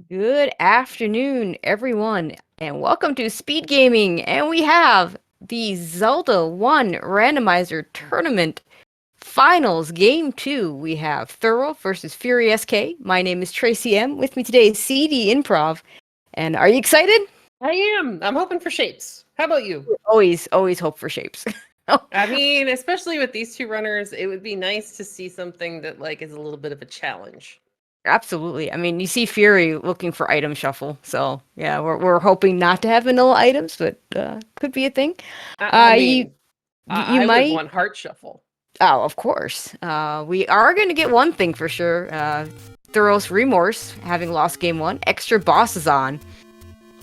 Good afternoon, everyone, and welcome to Speed Gaming. And we have the Zelda 1 Randomizer Tournament Finals Game 2. We have Thirwolf versus FurySK. My name is Tracy M. With me today is CD Improv. And are you excited? I am. I'm hoping for shapes. How about you? Always hope for shapes. I mean, especially with these two runners, it would be nice to see something that is a little bit of a challenge. Absolutely. I mean, you see Fury looking for item shuffle, so yeah, we're hoping not to have vanilla items, but could be a thing. I You mean, you I would might. want heart shuffle. Oh, of course. We are going to get one thing for sure. Thoros Remorse, having lost game one. Extra bosses on.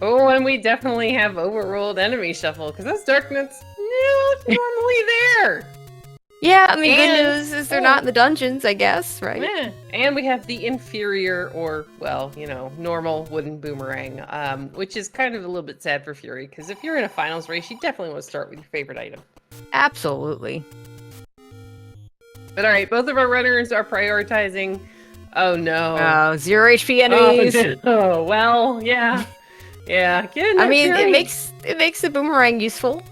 Oh, and we definitely have overruled enemy shuffle because those darknets not normally there. Yeah, I mean, And- good news is they're not in the dungeons, I guess, right? And we have the inferior or, well, normal wooden boomerang, which is kind of a little bit sad for Fury because if you're in a finals race, you definitely want to start with your favorite item. Absolutely. But all right, both of our runners are prioritizing. Oh no. 0 HP enemies. Oh well, yeah. Yeah. I mean, it makes the boomerang useful.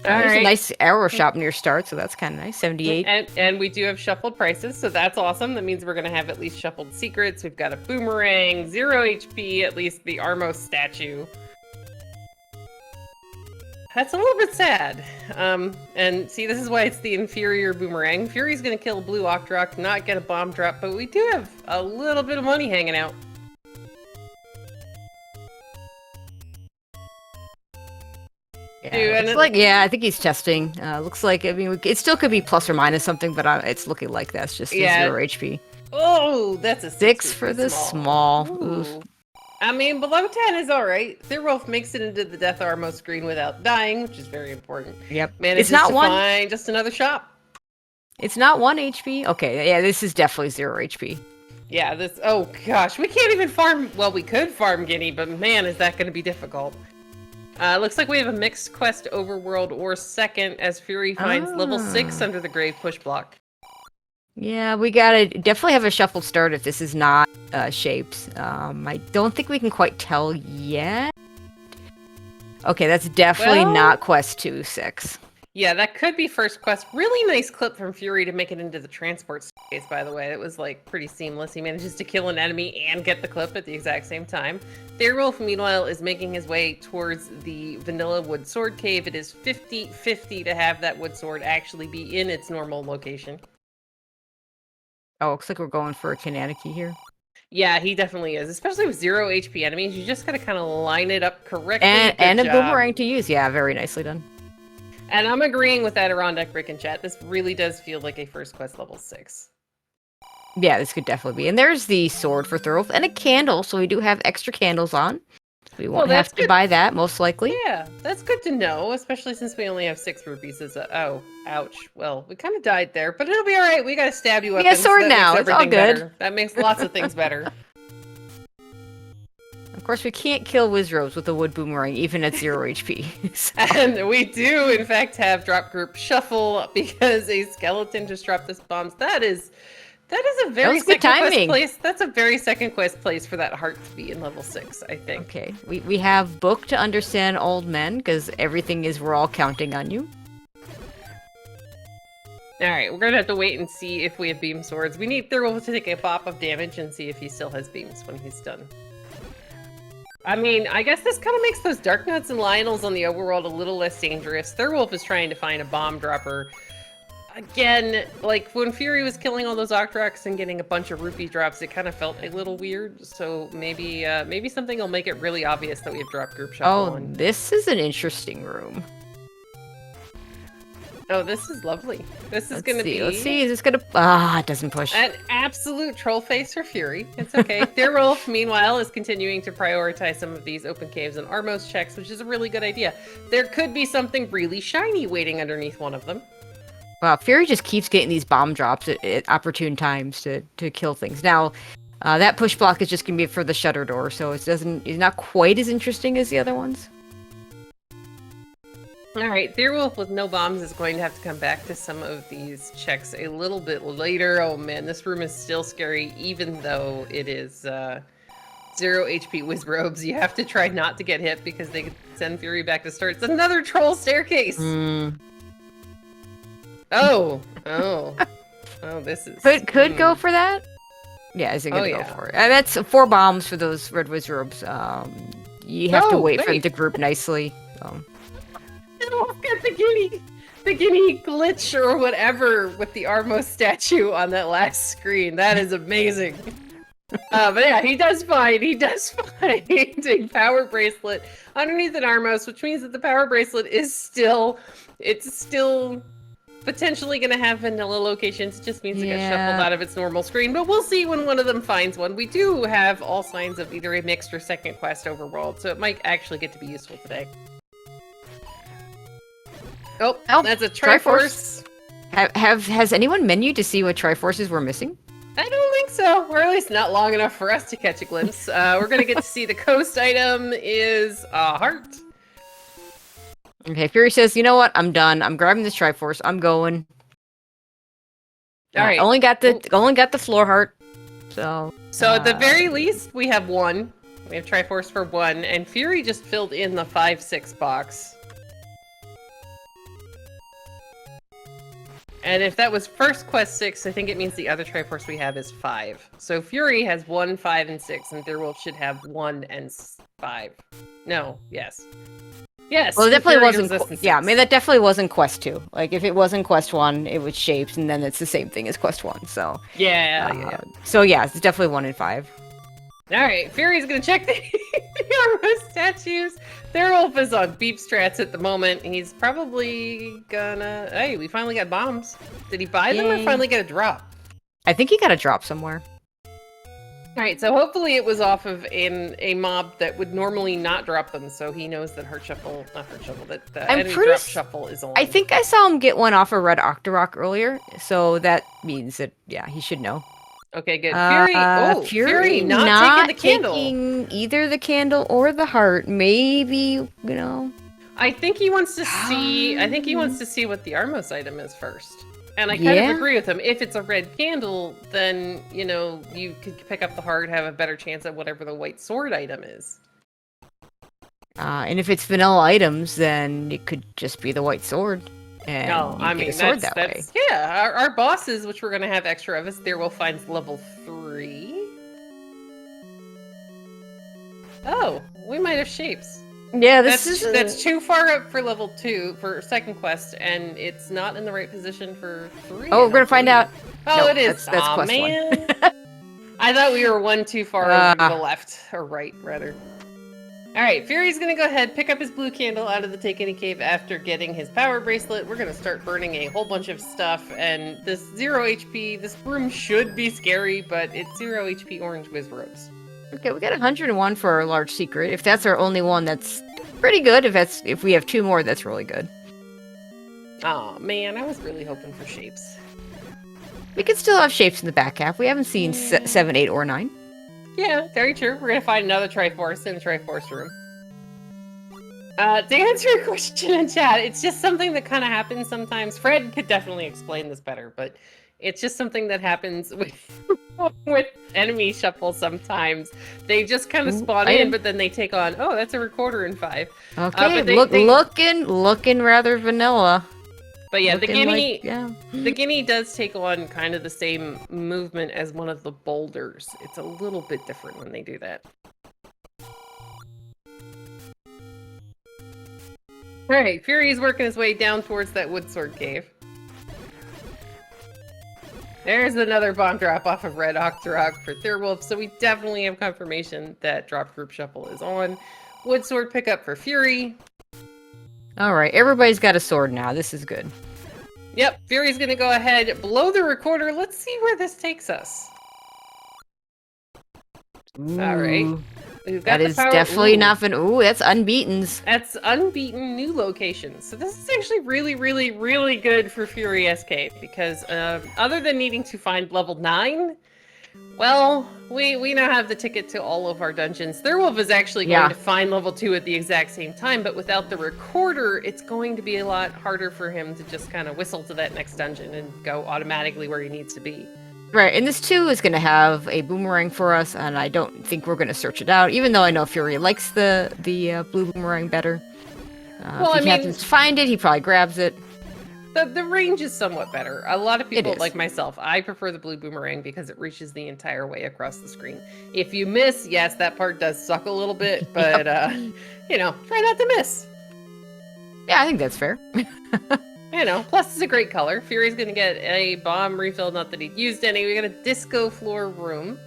There's a nice arrow shop near start, so that's kind of nice. 78. And we do have shuffled prices, so that's awesome. That means we're gonna have at least shuffled secrets. We've got a boomerang, 0 HP, at least the Armos statue. That's a little bit sad. And see, this is why it's the inferior boomerang. Fury's gonna kill a blue Octorok, not get a bomb drop, but we do have a little bit of money hanging out. Yeah, I think he's testing. Looks like, I mean, it still could be plus or minus something, but it's looking like that's just 0 HP. Oh, that's a 6 for the small. Oof. I mean, below 10 is alright. Thirwolf makes it into the Death Armor screen without dying, which is very important. Yep. Manages to find just another shop. It's not 1 HP? Okay, yeah, this is definitely 0 HP. Yeah, oh gosh, we can't even farm, well, we could farm Guinea, but man, is that going to be difficult. Looks like we have a mixed quest overworld or second as Fury finds level 6 under the grave push block. Yeah, we gotta definitely have a shuffled start if this is not shapes. I don't think we can quite tell yet. Okay, that's definitely not quest 2-6. Yeah, that could be first quest. Really nice clip from Fury to make it into the transport space, by the way. It was pretty seamless. He manages to kill an enemy and get the clip at the exact same time. Thirwolf, meanwhile, is making his way towards the vanilla wood sword cave. It is 50-50 to have that wood sword actually be in its normal location. Oh, looks like we're going for a Kananaki here. Yeah, he definitely is. Especially with 0 HP enemies, you just gotta kind of line it up correctly. And a boomerang to use. Yeah, very nicely done. And I'm agreeing with that Adirondack Brick in chat. This really does feel like a first quest level 6. Yeah, this could definitely be. And there's the sword for Thirwolf and a candle, so we do have extra candles on. We won't have to buy that, most likely. Yeah, that's good to know, especially since we only have 6 rupees. Oh, ouch. Well, we kind of died there, but it'll be all right. We got to stab you up. We got a sword now. It's all good. Better. That makes lots of things better. Of course, we can't kill Wizrobes with a wood boomerang, even at 0 HP. So. And we do, in fact, have drop group shuffle because a skeleton just dropped this bombs. That is a very second quest place. That's a very second quest place for that heart to be in level 6, I think. Okay, we have book to understand old men because everything is we're all counting on you. All right, we're gonna have to wait and see if we have beam swords. We need Thirwolf to take a pop of damage and see if he still has beams when he's done. I mean, I guess this kind of makes those Dark Nuts and Lionels on the overworld a little less dangerous. Thirwolf is trying to find a bomb dropper. Again, when Fury was killing all those Octoroks and getting a bunch of rupee drops, it kind of felt a little weird. So maybe something will make it really obvious that we have drop group shuffle. Oh, this is an interesting room. Oh, this is lovely. This is going to be... Let's see, is this going to... it doesn't push. An absolute troll face for Fury. It's okay. Thirwolf, meanwhile, is continuing to prioritize some of these open caves and Armos checks, which is a really good idea. There could be something really shiny waiting underneath one of them. Wow, Fury just keeps getting these bomb drops at opportune times to kill things. Now, that push block is just going to be for the shutter door, so it's not quite as interesting as the other ones. All right, Thirwolf with no bombs is going to have to come back to some of these checks a little bit later. Oh man, this room is still scary, even though it is 0 HP Wizrobes. You have to try not to get hit because they could send Fury back to start. It's another troll staircase! Oh, this is... Could go for that? Yeah, is it gonna go for it? That's 4 bombs for those red Wizrobes. You have to wait for them to group nicely. So. Oh, I've got the guinea glitch or whatever with the Armos statue on that last screen. That is amazing. But yeah, he does find a power bracelet underneath an Armos, which means that the power bracelet is still potentially going to have vanilla locations. It just means it got shuffled out of its normal screen, but we'll see when one of them finds one. We do have all signs of either a mixed or second quest overworld, so it might actually get to be useful today. Oh, that's a Triforce. Has anyone menued to see what Triforces were missing? I don't think so, or at least not long enough for us to catch a glimpse. We're going to get to see the coast item is a heart. Okay, Fury says, you know what? I'm done. I'm grabbing this Triforce. I'm going. All right. Only got the floor heart. So at the very least, we have 1. We have Triforce for 1, and Fury just filled in the 5-6 box. And if that was first quest 6, I think it means the other Triforce we have is 5. So Fury has 1, 5, and 6, and Thirwolf should have 1 and 5. No, yes. Yes. Well, it definitely wasn't. Yeah, I mean that definitely wasn't quest 2. Like if it wasn't quest 1, it was shapes, and then it's the same thing as quest 1. So yeah. So yeah, it's definitely 1 and 5. All right, Fury's gonna check the Armos statues. Thirwolf is on beep strats at the moment. He's probably gonna. Hey, we finally got bombs. Did he buy them or finally get a drop? I think he got a drop somewhere. All right, so hopefully it was off of a mob that would normally not drop them, so he knows that that the enemy drop shuffle is on. I think I saw him get one off a red Octorok earlier, so that means that, yeah, he should know. Okay, good. Fury not taking the candle. Taking either the candle or the heart. Maybe, I think he wants to see. I think he wants to see what the Armos item is first. And I kind of agree with him. If it's a red candle, then, you could pick up the heart, have a better chance at whatever the white sword item is. And if it's vanilla items, then it could just be the white sword. And that's yeah, our bosses, which we're going to have extra of, is Thirwolf finds level 3. Oh, we might have shapes. Yeah, that's too far up for level 2 for second quest, and it's not in the right position for 3. Oh, we're gonna find out. Oh, no, it is. That's quest man. 1. I thought we were 1 too far over to the left or right, rather. All right, Fury's gonna go ahead, pick up his blue candle out of the Take Any Cave after getting his power bracelet. We're gonna start burning a whole bunch of stuff, and this 0 HP. This room should be scary, but it's 0 HP orange Wizrobes. Okay, we got 101 for our large secret. If that's our only one, that's pretty good. If we have 2 more, that's really good. Oh man, I was really hoping for shapes. We could still have shapes in the back half. We haven't seen 7, 8, or 9. Yeah, very true. We're gonna find another Triforce in the Triforce room. To answer your question in chat, it's just something that kind of happens sometimes. Fred could definitely explain this better, but it's just something that happens with enemy shuffle sometimes. They just kind of spawn in, but then they take on, oh, that's a recorder in 5. Okay, looking rather vanilla. But yeah, the guinea does take on kind of the same movement as one of the boulders. It's a little bit different when they do that. Alright, Fury's working his way down towards that wood sword cave. There's another bomb drop off of Red Octorok for Thirwolf, so we definitely have confirmation that drop group shuffle is on. Wood sword pickup for Fury. Alright, everybody's got a sword now. This is good. Yep, Fury's gonna go ahead, blow the recorder. Let's see where this takes us. Alright. That is definitely nothing. Ooh, that's unbeaten's. That's unbeaten new locations. So this is actually really, really, really good for FurySK because other than needing to find level 9, well, we now have the ticket to all of our dungeons. Thirwolf is actually going to find level 2 at the exact same time, but without the recorder, it's going to be a lot harder for him to just kind of whistle to that next dungeon and go automatically where he needs to be. Right, and this too is going to have a boomerang for us, and I don't think we're going to search it out, even though I know Fury likes the blue boomerang better. Well, If I he mean, happens to find it, he probably grabs it. the range is somewhat better. A lot of It people, is. like myself, I prefer the blue boomerang because it reaches the entire way across the screen. If you miss, yes, that part does suck a little bit, but you know, try not to miss. Yeah, I think that's fair. You know, plus it's a great color. Fury's gonna get a bomb refill, not that he'd used any. We got a disco floor room.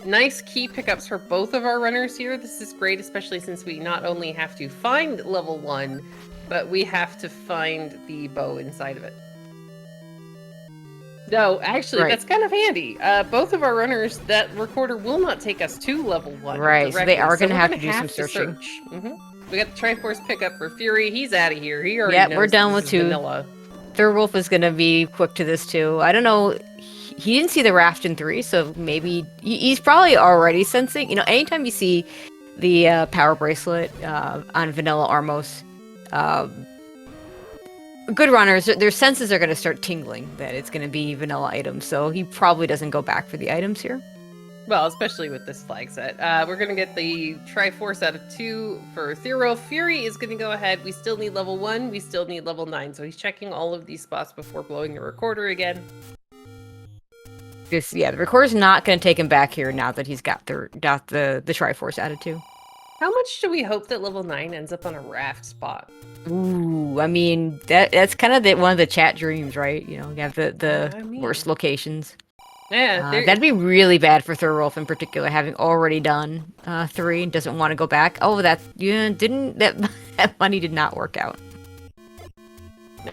Nice key pickups for both of our runners here. This is great, especially since we not only have to find level 1, but we have to find the bow inside of it. No, actually, Right. that's kind of handy. Both of our runners, that recorder will not take us to level 1. Right, so they directly, are gonna we're have gonna to do some searching. search. We got the Triforce pickup for Fury. He's out of here. He already Yep, knows we're done this with is 2. vanilla. Thirwolf is going to be quick to this too. I don't know. He didn't see the raft in 3, so maybe he's probably already sensing. You know, anytime you see the power bracelet on vanilla Armos, good runners, their senses are going to start tingling that it's going to be vanilla items. So he probably doesn't go back for the items here. Well, especially with this flag set. We're going to get the Triforce out of 2 for Thirwolf. Fury is going to go ahead. We still need level 1. We still need level 9. So he's checking all of these spots before blowing the recorder again. The recorder's not going to take him back here now that he's got the Triforce added too. How much do we hope that level 9 ends up on a raft spot? Ooh, I mean, that's kind of one of the chat dreams, right? You know, you have the worst locations. Yeah, that'd be really bad for Thirwolf in particular, having already done 3 and doesn't want to go back. Oh, that money did not work out.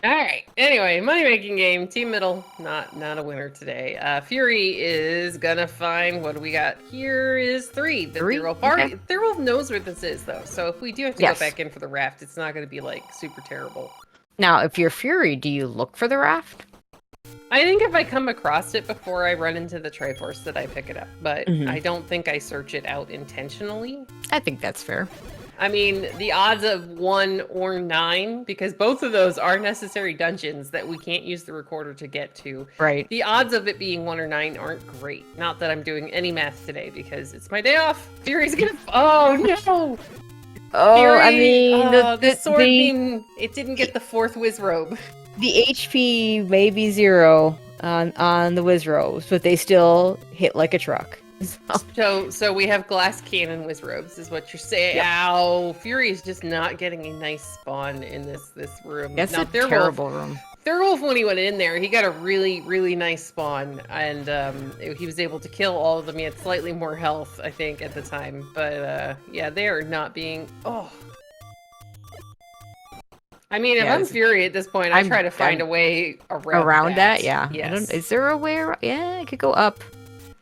All right. Anyway, money-making game, team middle, not a winner today. Fury is gonna find, what do we got? Here is 3. The 3? Thirwolf Okay. Thirwolf knows where this is though, so if we do have to go back in for the raft, it's not gonna be like super terrible. Now, if you're Fury, do you look for the raft? I think if I come across it before I run into the Triforce that I pick it up, but I don't think I search it out intentionally. I think that's fair. I mean, the odds of 1 or 9, because both of those are necessary dungeons that we can't use the recorder to get to. Right. The odds of it being 1 or 9 aren't great. Not that I'm doing any math today because it's my day off. Fury's gonna. Oh no! Oh, Fury, I mean, the sword beam. It didn't get the 4th whiz robe. The HP may be 0 on the whiz robes, but they still hit like a truck. So we have glass cannon whiz robes, is what you're saying. Yep. Ow! Fury is just not getting a nice spawn in this room. That's a terrible room. Thirwolf, when he went in there, he got a really nice spawn, and he was able to kill all of them. He had slightly more health, I think, at the time. But yeah, they are not being. Oh. I mean, if I'm Fury at this point, I try to find a way around that. Yeah. Yes. Is there a way around? Yeah, it could go up.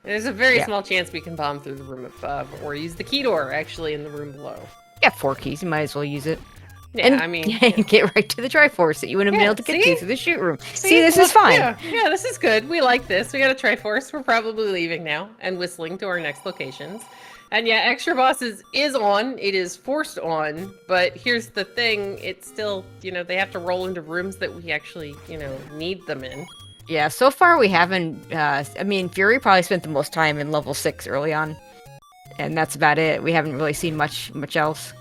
There's a very small chance we can bomb through the room above, or use the key door, actually, in the room below. You got 4 keys, you might as well use it. Yeah, and, I mean... get right to the Triforce that you wouldn't have been able to get to through the shoot room. See, this is fine. Yeah, this is good. We like this. We got a Triforce. We're probably leaving now, and whistling to our next locations. And yeah, Extra Bosses is on. It is forced on, but here's the thing. It's still, you know, they have to roll into rooms that we actually, you know, need them in. Yeah, so far we haven't, I mean, Fury probably spent the most time in level 6 early on. And that's about it. We haven't really seen much else.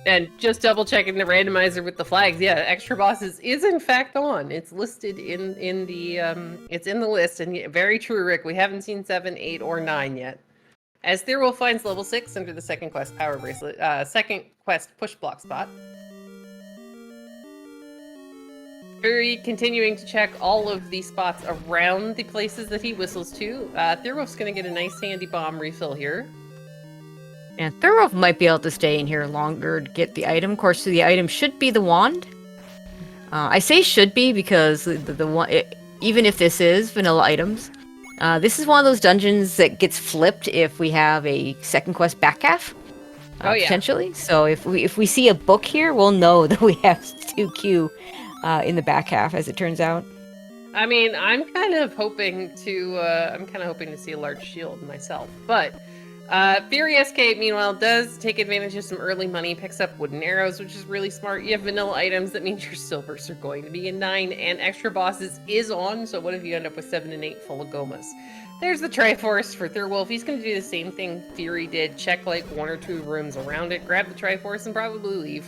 And just double checking the randomizer with the flags. Yeah, Extra Bosses is in fact on. It's listed in the, it's in the list. And very true, Rick. We haven't seen 7, 8, or 9 yet. As Thirwolf finds level 6 under the second quest power bracelet, second quest push block spot. Fury continuing to check all of the spots around the places that he whistles to. Thirwolf's going to get a nice handy bomb refill here. And Thirwolf might be able to stay in here longer to get the item. Of course, the item should be the wand. I say should be because even if this is vanilla items, this is one of those dungeons that gets flipped if we have a second quest back half. Potentially. So if we see a book here, we'll know that we have 2Q in the back half, as it turns out. I mean, I'm kind of hoping to see a large shield myself, but FurySK, meanwhile, does take advantage of some early money, picks up wooden arrows, which is really smart. You have vanilla items, that means your silvers are going to be in 9, and extra bosses is on, so what if you end up with 7 and 8 full of gomas? There's the Triforce for Thirwolf. He's going to do the same thing Fury did, check like 1 or 2 rooms around it, grab the Triforce, and probably leave.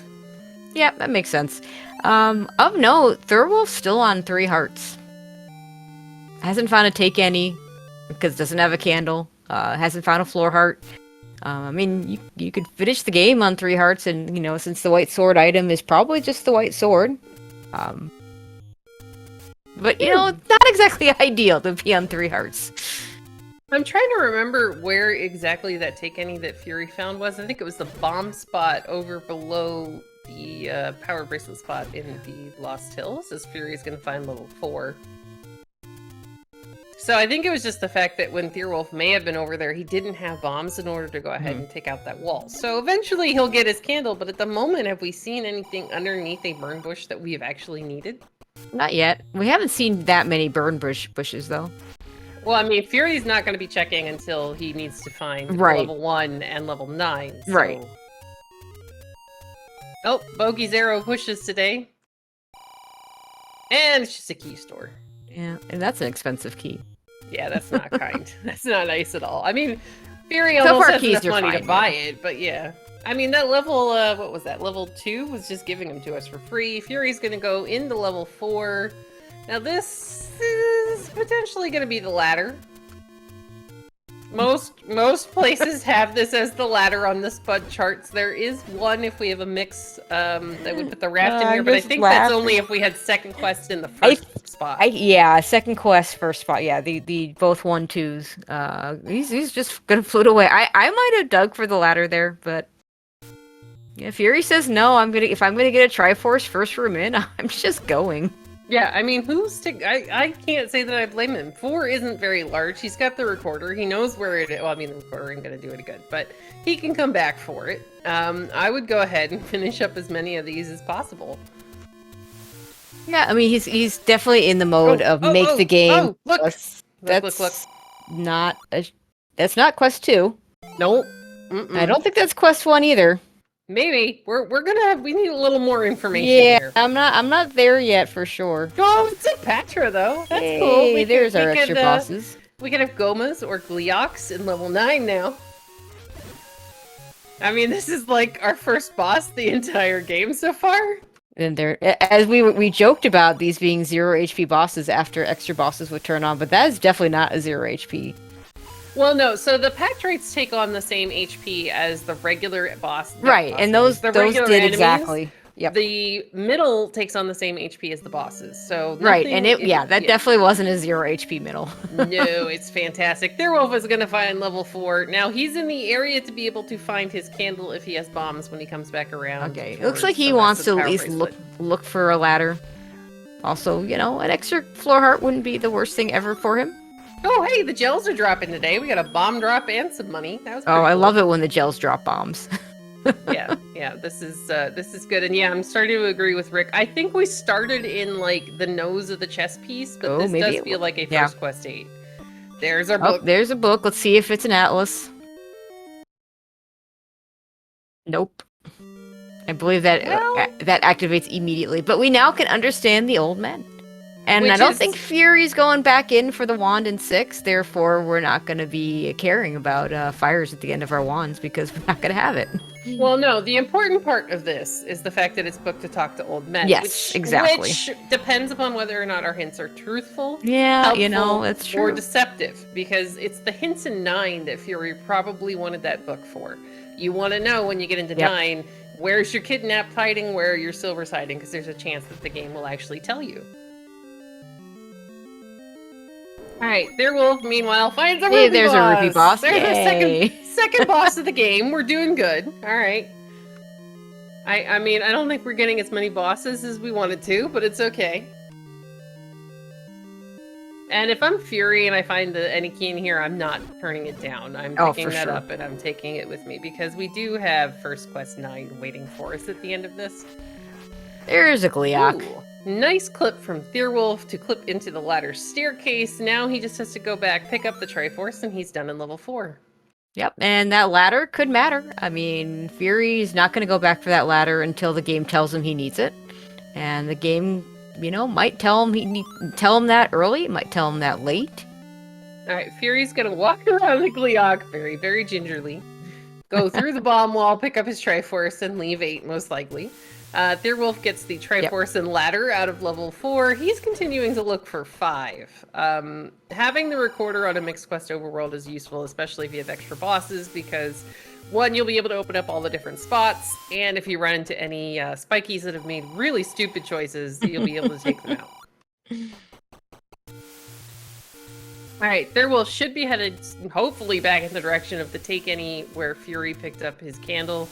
Yeah, that makes sense. Of note, Thirwolf's still on 3 hearts. Hasn't found a take any, because it doesn't have a candle. Hasn't found a floor heart. I mean, you could finish the game on 3 hearts, and, you know, since the white sword item is probably just the white sword. But, you know, it's not exactly ideal to be on 3 hearts. I'm trying to remember where exactly that take any that Fury found was. I think it was the bomb spot over below the power bracelet spot in the Lost Hills, as Fury's going to find level 4. So I think it was just the fact that when Thirwolf may have been over there, he didn't have bombs in order to go ahead and take out that wall. So eventually he'll get his candle, but at the moment, have we seen anything underneath a burn bush that we have actually needed? Not yet. We haven't seen that many burn bushes, though. Well, I mean, Fury's not going to be checking until he needs to find level 1 and level 9. So... Right. Oh, Bogey's arrow pushes today. And it's just a key store. Yeah, and that's an expensive key. Yeah, that's not kind. That's not nice at all. I mean, Fury almost has enough money to buy it, but yeah. I mean, that level, what was that? Level 2 was just giving them to us for free. Fury's going to go into level 4. Now this is potentially going to be the ladder. Most places have this as the ladder on the Spud charts. There is one if we have a mix that would put the raft in here, but I think that's only if we had second quest in the first spot. Yeah, second quest, first spot. Yeah, the both 1-2s. He's just gonna float away. I might have dug for the ladder there, but yeah, Fury says no. If I'm gonna get a Triforce first room in, I'm just going. Yeah, I mean, I can't say that I blame him. 4 isn't very large. He's got the recorder. He knows where it is. Well, I mean, the recorder ain't going to do any good, but he can come back for it. I would go ahead and finish up as many of these as possible. Yeah, I mean, he's definitely in the mode of make the game. Oh, look! That's not that's not quest 2. Nope. I don't think that's quest 1 either. Maybe we need a little more information. Yeah, here. I'm not there yet for sure. Oh, it's in Patra though. That's hey, cool. There's our extra bosses. We can have Gomas or Gleox in level 9 now. I mean, this is like our first boss the entire game so far. And as we joked about these being 0 HP bosses after extra bosses would turn on, but that is definitely not a 0 HP. Well, no. So the Patrites take on the same HP as the regular boss. Right, and those did enemies, exactly. Yep. The middle takes on the same HP as the bosses. So right, and that definitely wasn't a 0 HP middle. No, it's fantastic. Thirwolf is going to find level 4. Now he's in the area to be able to find his candle if he has bombs when he comes back around. Okay, it looks like he wants to at least look for a ladder. Also, you know, an extra floor heart wouldn't be the worst thing ever for him. Oh, hey, the gels are dropping today. We got a bomb drop and some money. That was cool. I love it when the gels drop bombs. yeah, this is good. And yeah, I'm starting to agree with Rick. I think we started in like the nose of the chess piece, but this does feel like a first quest 8. There's our book. There's a book. Let's see if it's an atlas. Nope. I believe that that activates immediately, but we now can understand the old men. And I don't think Fury's going back in for the wand in 6, therefore we're not going to be caring about fires at the end of our wands because we're not going to have it. Well, no, the important part of this is the fact that it's booked to talk to old men. Yes, exactly. Which depends upon whether or not our hints are truthful, helpful, you know, that's true. Or deceptive, because it's the hints in 9 that Fury probably wanted that book for. You want to know when you get into 9, where's your kidnapped hiding, where your silver's hiding, because there's a chance that the game will actually tell you. Alright, Thirwolf, meanwhile, finds a Ruby boss. There's a Ruby boss. There's our second boss of the game. We're doing good. Alright. I mean, I don't think we're getting as many bosses as we wanted to, but it's okay. And if I'm Fury and I find any key in here, I'm not turning it down. I'm picking that up and I'm taking it with me, because we do have First Quest 9 waiting for us at the end of this. There's a Gleox. Ooh. Nice clip from Thirwolf to clip into the ladder staircase. Now he just has to go back, pick up the Triforce, and he's done in level 4. Yep, and that ladder could matter. I mean, Fury's not going to go back for that ladder until the game tells him he needs it. And the game, might tell him tell him that early, it might tell him that late. Alright, Fury's gonna walk around the Gleeok very, very gingerly. Go through the bomb wall, pick up his Triforce, and leave 8, most likely. Thirwolf gets the Triforce and ladder out of level 4. He's continuing to look for 5. Having the recorder on a mixed quest overworld is useful, especially if you have extra bosses, because 1, you'll be able to open up all the different spots, and if you run into any spikies that have made really stupid choices, you'll be able to take them out. Alright, Thirwolf should be headed, hopefully, back in the direction of the Take Any, where Fury picked up his candle.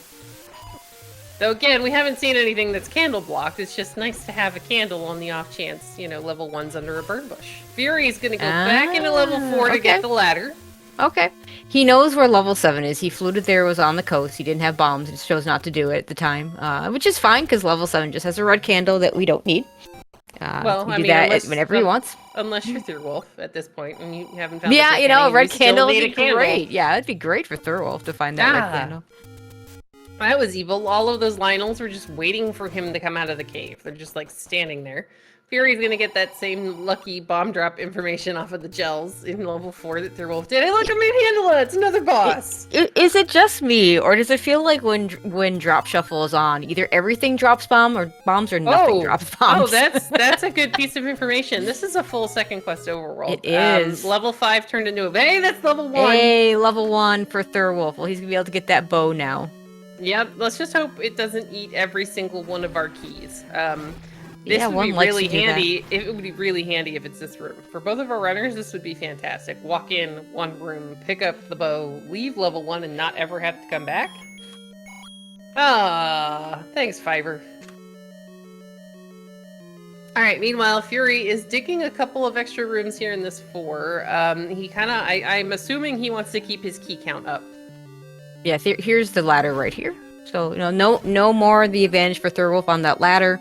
Though again, we haven't seen anything that's candle blocked. It's just nice to have a candle on the off chance, level 1's under a burn bush. Fury's gonna go back into level 4 to get the ladder. Okay. He knows where level 7 is. He flew to there, was on the coast. He didn't have bombs. He just chose not to do it at the time. Which is fine, because level 7 just has a red candle that we don't need. Well, I mean, that whenever he wants. Unless you're Thirwolf at this point, and you haven't found a red candle would be candle. great. Yeah, it'd be great for Thirwolf to find that red candle. That was evil. All of those Lionels were just waiting for him to come out of the cave. They're just, like, standing there. Fury's gonna get that same lucky bomb drop information off of the gels in level 4 that Thirwolf did. Hey, look, I made handle it! It's another boss! Is it just me, or does it feel like when Drop Shuffle is on, either everything drops bombs or nothing drops bombs? Oh, that's a good piece of information. This is a full second quest overworld. It is. Level 5 turned into a... Hey, that's level 1! Hey, level 1 for Thirwolf. Well, he's gonna be able to get that bow now. Yep, let's just hope it doesn't eat every single one of our keys. This would be really handy. It would be really handy if it's this room. For both of our runners, this would be fantastic. Walk in one room, pick up the bow, leave level 1, and not ever have to come back. Ah, thanks, Fiber. Alright, meanwhile, Fury is digging a couple of extra rooms here in this 4. I'm assuming he wants to keep his key count up. Yeah, here's the ladder right here. So, no more the advantage for Thirwolf on that ladder.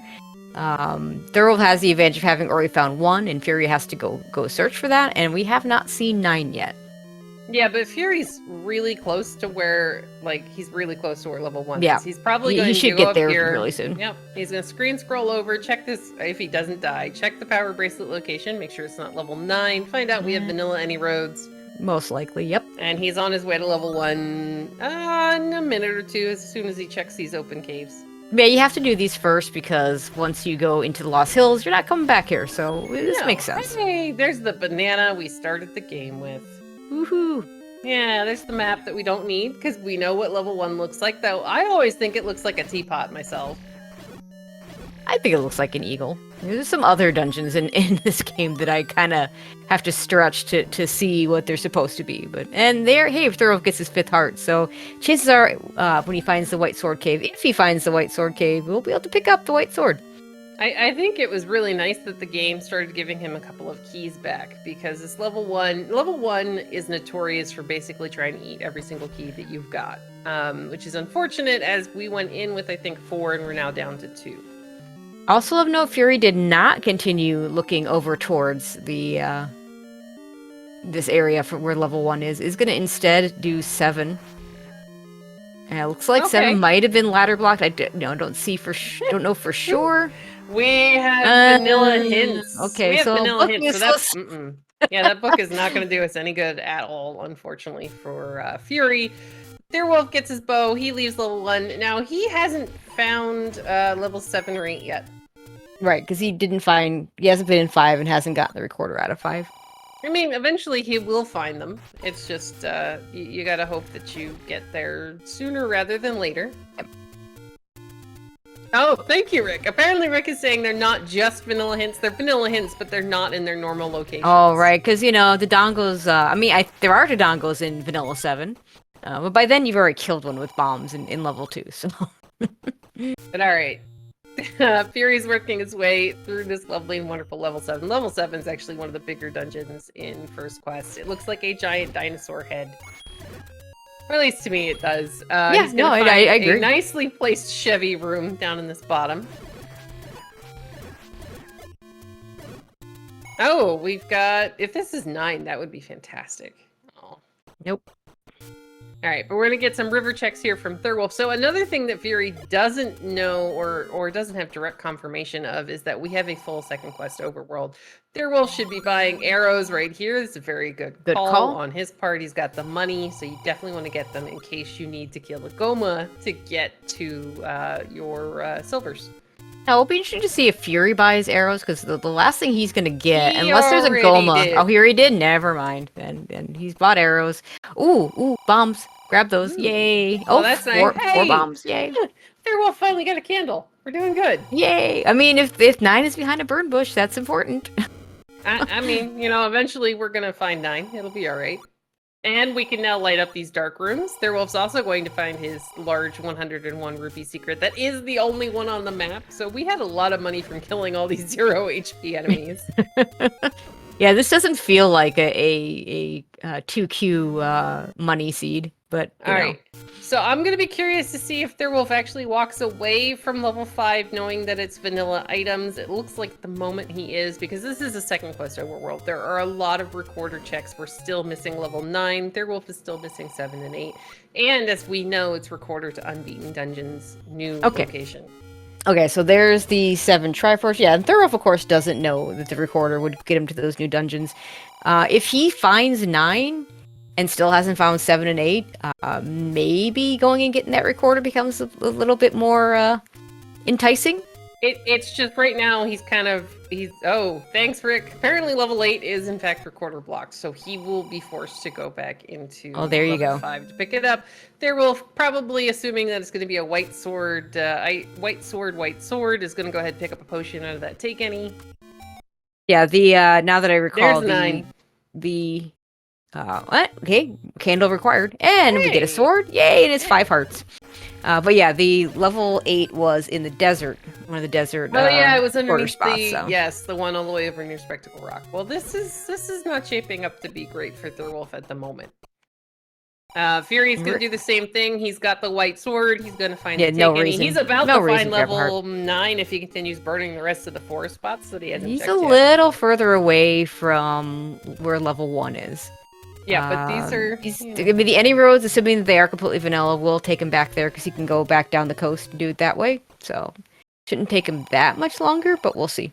Thirwolf has the advantage of having already found 1, and Fury has to go search for that, and we have not seen 9 yet. Yeah, but Fury's really close to where, he's really close to where level 1 is. He's probably going to get go there up here really soon. Yep, he's going to screen scroll over, check this, if he doesn't die, check the power bracelet location, make sure it's not level 9, find out we have vanilla any roads. Most likely, yep. And he's on his way to level 1 in a minute or 2 as soon as he checks these open caves. Yeah, you have to do these first because once you go into the Lost Hills, you're not coming back here, so this makes sense. Hey, there's the banana we started the game with. Woohoo! Yeah, there's the map that we don't need because we know what level 1 looks like, though I always think it looks like a teapot myself. I think it looks like an eagle. There's some other dungeons in this game that I kind of have to stretch to see what they're supposed to be. And Thirwolf gets his 5th heart, so chances are when he finds the White Sword Cave, if he finds the White Sword Cave, we'll be able to pick up the White Sword. I think it was really nice that the game started giving him a couple of keys back, because this level 1 is notorious for basically trying to eat every single key that you've got, which is unfortunate as we went in with, I think, 4 and we're now down to 2. Also of note, Fury did not continue looking over towards the this area for where level 1 is. Is going to instead do 7. And it looks like 7 might have been ladder blocked. I don't know for sure. We have vanilla hints. Okay, we have so vanilla hints. So that book is not going to do us any good at all, unfortunately, for Fury. Thirwolf gets his bow. He leaves level 1. Now, he hasn't found level 7 or 8 yet. Right, because he hasn't been in 5 and hasn't gotten the recorder out of 5. I mean, eventually he will find them. It's just, you gotta hope that you get there sooner rather than later. Yep. Oh, thank you, Rick. Apparently Rick is saying they're not just vanilla hints. They're vanilla hints, but they're not in their normal locations. Oh, right, because, the dongos, there are dongos in vanilla 7. But by then you've already killed one with bombs in level 2, so... But alright. Fury's working his way through this lovely and wonderful level 7. Level 7 is actually one of the bigger dungeons in First Quest. It looks like a giant dinosaur head. Or at least to me it does. I agree. A nicely placed Chevy room down in this bottom. Oh, we've got... If this is 9, that would be fantastic. Oh. Nope. All right, but we're gonna get some river checks here from Thirwolf. So another thing that Fury doesn't know or doesn't have direct confirmation of is that we have a full second quest overworld. Thirwolf should be buying arrows right here. It's a very good call on his part. He's got the money, so you definitely want to get them in case you need to kill the Goma to get to your silvers. Now, it'll be interesting to see if Fury buys arrows, because the last thing he's gonna get, He unless there's a already Goma. did. Oh, he already did? Never mind. Then he's bought arrows. Ooh, bombs. Grab those. Ooh. Yay. Well, Oh, that's four, nice. four Hey! bombs. Yay. Thirwolf finally got a candle. We're doing good. Yay. I mean, if 9 is behind a burn bush, that's important. I mean, you know, eventually we're gonna find 9. It'll be all right. And we can now light up these dark rooms. Thirwolf's also going to find his large 101 rupee secret. That is the only one on the map. So we had a lot of money from killing all these 0 HP enemies. Yeah, this doesn't feel like a 2Q money seed, but you know. Alright, so I'm going to be curious to see if Thirwolf actually walks away from level 5 knowing that it's vanilla items. It looks like the moment he is, because this is a second quest overworld. There are a lot of recorder checks. We're still missing level 9. Thirwolf is still missing 7 and 8. And as we know, it's recorder to Unbeaten Dungeons, new location. Okay, so there's the 7 Triforce. Yeah, and Thirwolf, of course, doesn't know that the recorder would get him to those new dungeons. If he finds 9 and still hasn't found 7 and 8, maybe going and getting that recorder becomes a little bit more enticing. It's just right now he's oh, thanks Rick. Apparently level 8 is in fact recorder blocked, so he will be forced to go back into there you level go. 5 to pick it up. Thirwolf, probably assuming that it's going to be a white sword, white sword is going to go ahead and pick up a potion out of that take any. Yeah, the now that I recall, There's 9. the what? Okay, candle required, and we get a sword. Yay! And it's 5 hearts. But yeah, the level 8 was in the desert, one of the desert. Oh yeah, it was underneath spots, so. Yes, the one all the way over near Spectacle Rock. Well, this is not shaping up to be great for Thirwolf at the moment. Fury's gonna do the same thing. He's got the white sword. He's gonna find the no take any. reason. He's about No to reason find to grab a level 9 if he continues burning the rest of the forest spots that he hasn't He's checked a yet. little further away from where level 1 is. Yeah, but these are... I mean, the any roads, assuming that they are completely vanilla, will take him back there because he can go back down the coast and do it that way. So, shouldn't take him that much longer, but we'll see.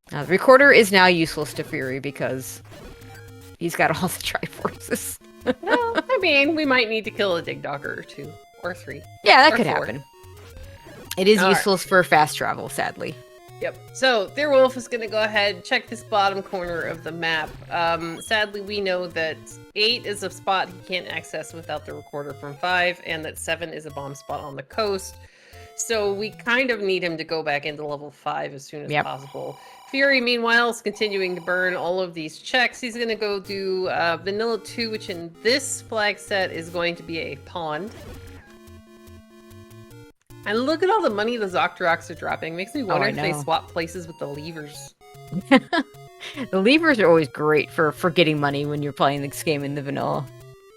The recorder is now useless to Fury because he's got all the Triforces. Well, I mean, we might need to kill a Digdogger or 2 or 3. Yeah, that or could 4. happen. It is useless for fast travel, sadly. Yep. So Thirwolf is going to go ahead and check this bottom corner of the map. Sadly, we know that 8 is a spot he can't access without the recorder from 5, and that 7 is a bomb spot on the coast. So we kind of need him to go back into level 5 as soon as possible. Fury, meanwhile, is continuing to burn all of these checks. He's going to go do Vanilla 2, which in this flag set is going to be a pond. And look at all the money the Zoctoroks are dropping. Makes me wonder if they swap places with the levers. The levers are always great for getting money when you're playing this game in the vanilla.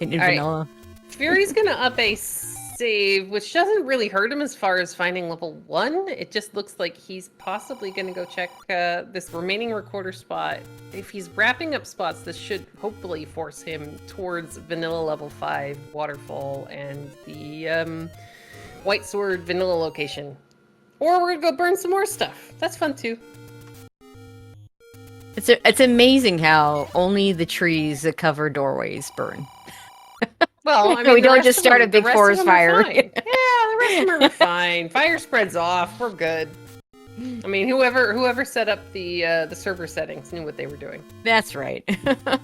In vanilla. Fury's gonna up a save, which doesn't really hurt him as far as finding level 1. It just looks like he's possibly gonna go check this remaining recorder spot. If he's wrapping up spots, this should hopefully force him towards vanilla level 5 waterfall and the white sword vanilla location. Or we're gonna go burn some more stuff. That's fun too. It's amazing how only the trees that cover doorways burn. Well, I mean, we don't just start a big forest fire. Yeah, the rest of them are fine. Fire spreads off. We're good. I mean, whoever set up the server settings knew what they were doing. That's right. All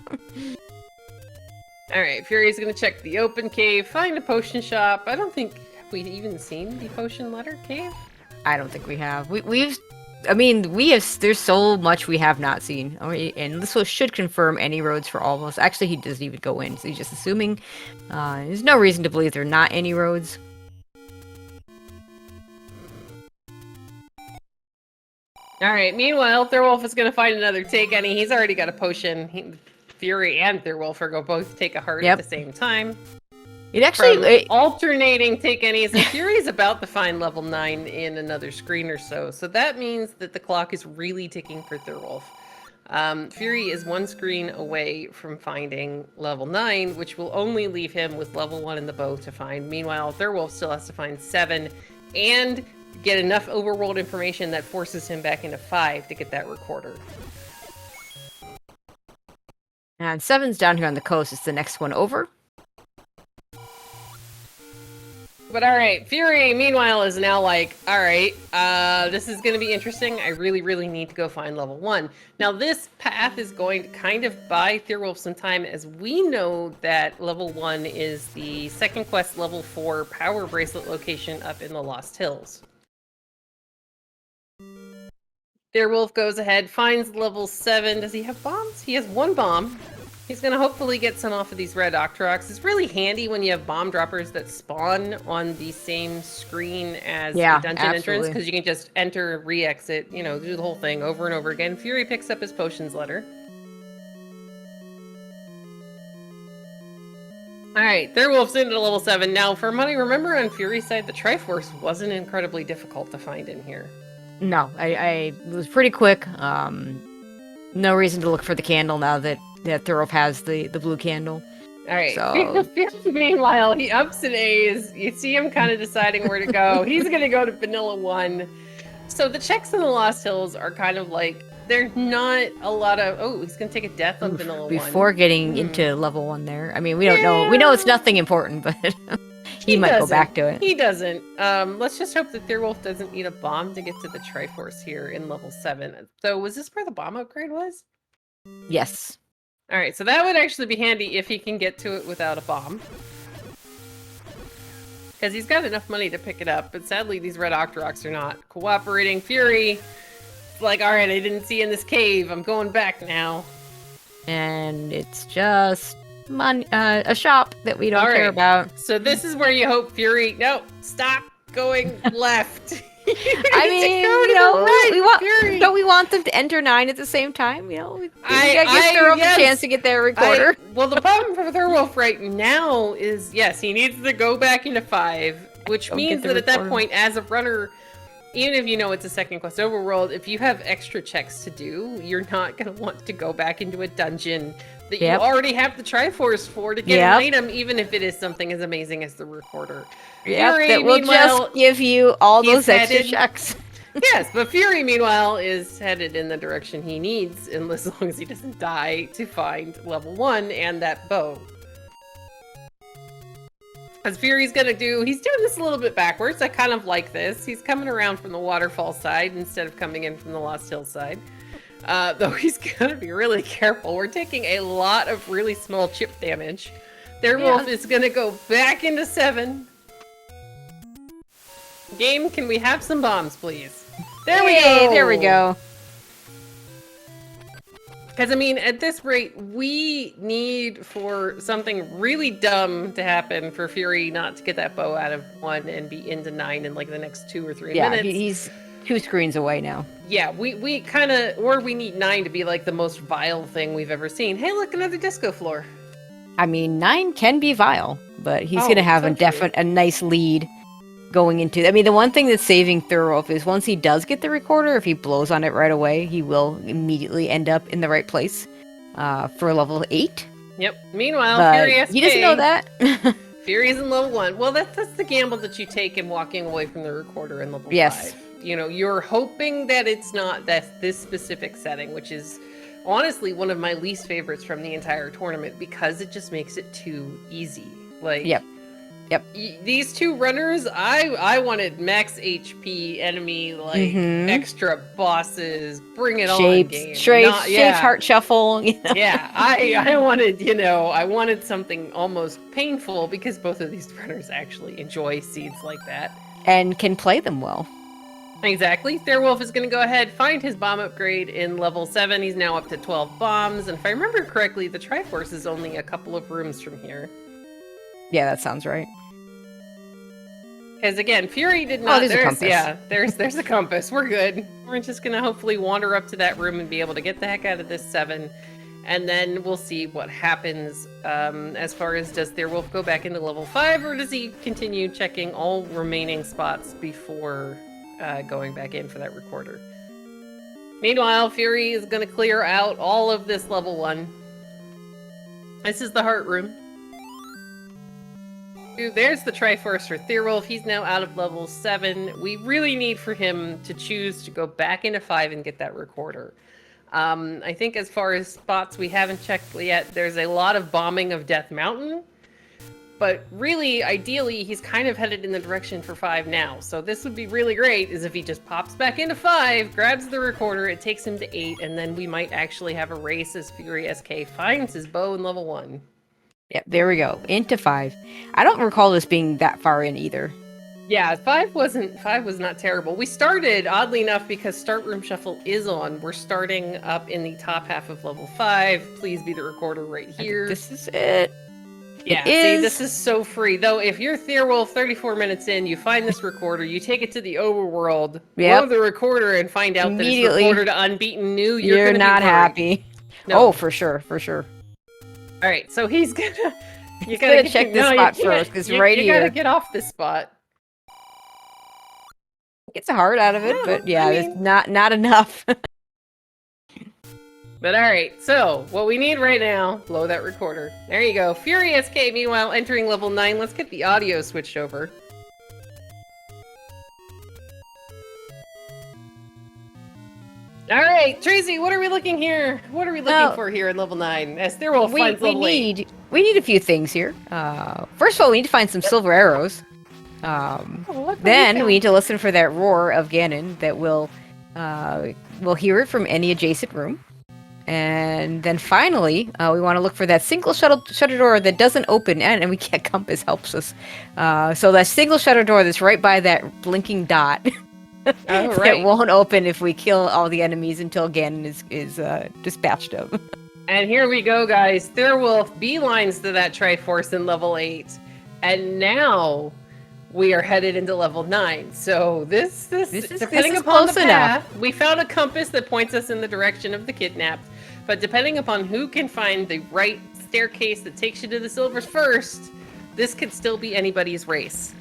right, Fury's gonna check the open cave, find a potion shop. I don't think we've even seen the potion letter cave. I don't think we have. There's so much we have not seen. And this should confirm any roads for almost. Actually, he doesn't even go in, so he's just assuming. There's no reason to believe there are not any roads. All right, meanwhile, Thirwolf is going to find another take any. He's already got a potion. Fury and Thirwolf are going to both take a heart at the same time. It actually alternating take any's. And Fury's about to find level 9 in another screen or so. So that means that the clock is really ticking for Thirwolf. Fury is one screen away from finding level 9, which will only leave him with level 1 in the bow to find. Meanwhile, Thirwolf still has to find 7 and get enough overworld information that forces him back into 5 to get that recorder. And 7's down here on the coast. It's the next one over. But alright, Fury, meanwhile, is now like, alright, this is going to be interesting. I really, really need to go find level 1. Now, this path is going to kind of buy Thirwolf some time, as we know that level 1 is the second quest level 4 power bracelet location up in the Lost Hills. Thirwolf goes ahead, finds level 7. Does he have bombs? He has 1 bomb. He's going to hopefully get some off of these red Octoroks. It's really handy when you have bomb droppers that spawn on the same screen as the dungeon entrance, because you can just enter, re-exit, you know, do the whole thing over and over again. Fury picks up his potions letter. Alright, Thirwolf's into level 7. Now, for money, remember on Fury's side, the Triforce wasn't incredibly difficult to find in here. No, I it was pretty quick. No reason to look for the candle now that Thirwolf has the blue candle. All right. So meanwhile, he ups and A's. You see him kind of deciding where to go. He's going to go to Vanilla 1. So the checks in the Lost Hills are kind of like, there's not a lot of... Oh, he's going to take a death on Vanilla 1. Before getting into level 1 there. I mean, we don't know. We know it's nothing important, but he might go back to it. He doesn't. Let's just hope that Thirwolf doesn't need a bomb to get to the Triforce here in level 7. So was this where the bomb upgrade was? Yes. All right, so that would actually be handy if he can get to it without a bomb. Because he's got enough money to pick it up, but sadly these red Octoroks are not cooperating. Fury, like, all right, I didn't see in this cave. I'm going back now. And it's just a shop that we don't care about. So this is where you hope Fury... No, stop going left. I mean, you know, don't we want them to enter 9 at the same time? You know, we gotta give Thirwolf a chance to get their recorder. Well, the problem for Thirwolf right now is, yes, he needs to go back into 5, which means that at that point, as a runner, even if you know it's a second quest overworld, if you have extra checks to do, you're not going to want to go back into a dungeon that you already have the Triforce for to get an item, even if it is something as amazing as the recorder. Fury, that will just give you all those extra checks. Yes, but Fury, meanwhile, is headed in the direction he needs, and as long as he doesn't die, to find level 1 and that bow. As Fury's gonna do, he's doing this a little bit backwards. I kind of like this. He's coming around from the waterfall side instead of coming in from the Lost Hill side. Though he's gonna be really careful. We're taking a lot of really small chip damage. Thirwolf is gonna go back into 7. Game, can we have some bombs, please? There we go! There we go. Because, I mean, at this rate, we need for something really dumb to happen for Fury not to get that bow out of 1 and be into 9 in, like, the next 2 or 3 minutes. Yeah, he's 2 screens away now. Yeah, we kind of... Or we need 9 to be, like, the most vile thing we've ever seen. Hey, look, another disco floor. I mean, 9 can be vile, but he's going to have a nice lead going into... I mean, the one thing that's saving Thirwolf is once he does get the recorder, if he blows on it right away, he will immediately end up in the right place for level 8. Yep. Meanwhile, FurySK... He doesn't know that. Fury's in level 1. Well, that's the gamble that you take in walking away from the recorder in level 5. You know, you're hoping that it's not this specific setting, which is honestly one of my least favorites from the entire tournament because it just makes it too easy. Like... Yep. These 2 runners, I wanted max HP enemy, like extra bosses, bring it on game. Shapes, heart shuffle. You know? Yeah, I wanted, you know, I wanted something almost painful because both of these runners actually enjoy seeds like that. And can play them well. Exactly. Thirwolf is going to go ahead, find his bomb upgrade in level 7. He's now up to 12 bombs. And if I remember correctly, the Triforce is only a couple of rooms from here. Yeah, that sounds right. Because again, Fury did not... Oh, there's a compass. Yeah, there's a compass. We're good. We're just going to hopefully wander up to that room and be able to get the heck out of this 7. And then we'll see what happens as far as does Thirwolf go back into level 5 or does he continue checking all remaining spots before going back in for that recorder? Meanwhile, Fury is going to clear out all of this level 1. This is the heart room. Ooh, there's the Triforce for Thirwolf. He's now out of level 7. We really need for him to choose to go back into 5 and get that recorder. I think as far as spots we haven't checked yet, there's a lot of bombing of Death Mountain. But really, ideally, he's kind of headed in the direction for 5 now. So this would be really great, is if he just pops back into 5, grabs the recorder, it takes him to 8, and then we might actually have a race as FurySK finds his bow in level 1. Yep, there we go. Into 5. I don't recall this being that far in either. Yeah, 5 was not terrible. We started, oddly enough, because Start Room Shuffle is on. We're starting up in the top half of level 5. Please be the recorder right here. This is it. Yeah, see, this is so free. Though, if you're Thirwolf 34 minutes in, you find this recorder, you take it to the overworld, blow the recorder, and find out that it's recorded to Unbeaten New, you're not happy. No. Oh, for sure, for sure. All right, so he's gonna... You gotta check this spot first, because right here... You gotta get off this spot. It's a heart out of it, but yeah, it's not enough. But alright, so, what we need right now, blow that recorder. There you go. FurySK, meanwhile, entering level 9. Let's get the audio switched over. Alright, Tracy, what are we looking here? What are we looking for here in level 9? As Thirwolf finds level 8. We need a few things here. First of all, we need to find some silver arrows. Then we need to listen for that roar of Ganon that we'll hear it from any adjacent room. And then finally, we want to look for that single shutter door that doesn't open, and we can't compass helps us. So that single shutter door that's right by that blinking dot that won't open if we kill all the enemies until Ganon is dispatched of. And here we go, guys. Thirwolf beelines to that Triforce in level 8, and now we are headed into level 9. So this depending upon the path, we found a compass that points us in the direction of the kidnapped. But depending upon who can find the right staircase that takes you to the silvers first, this could still be anybody's race.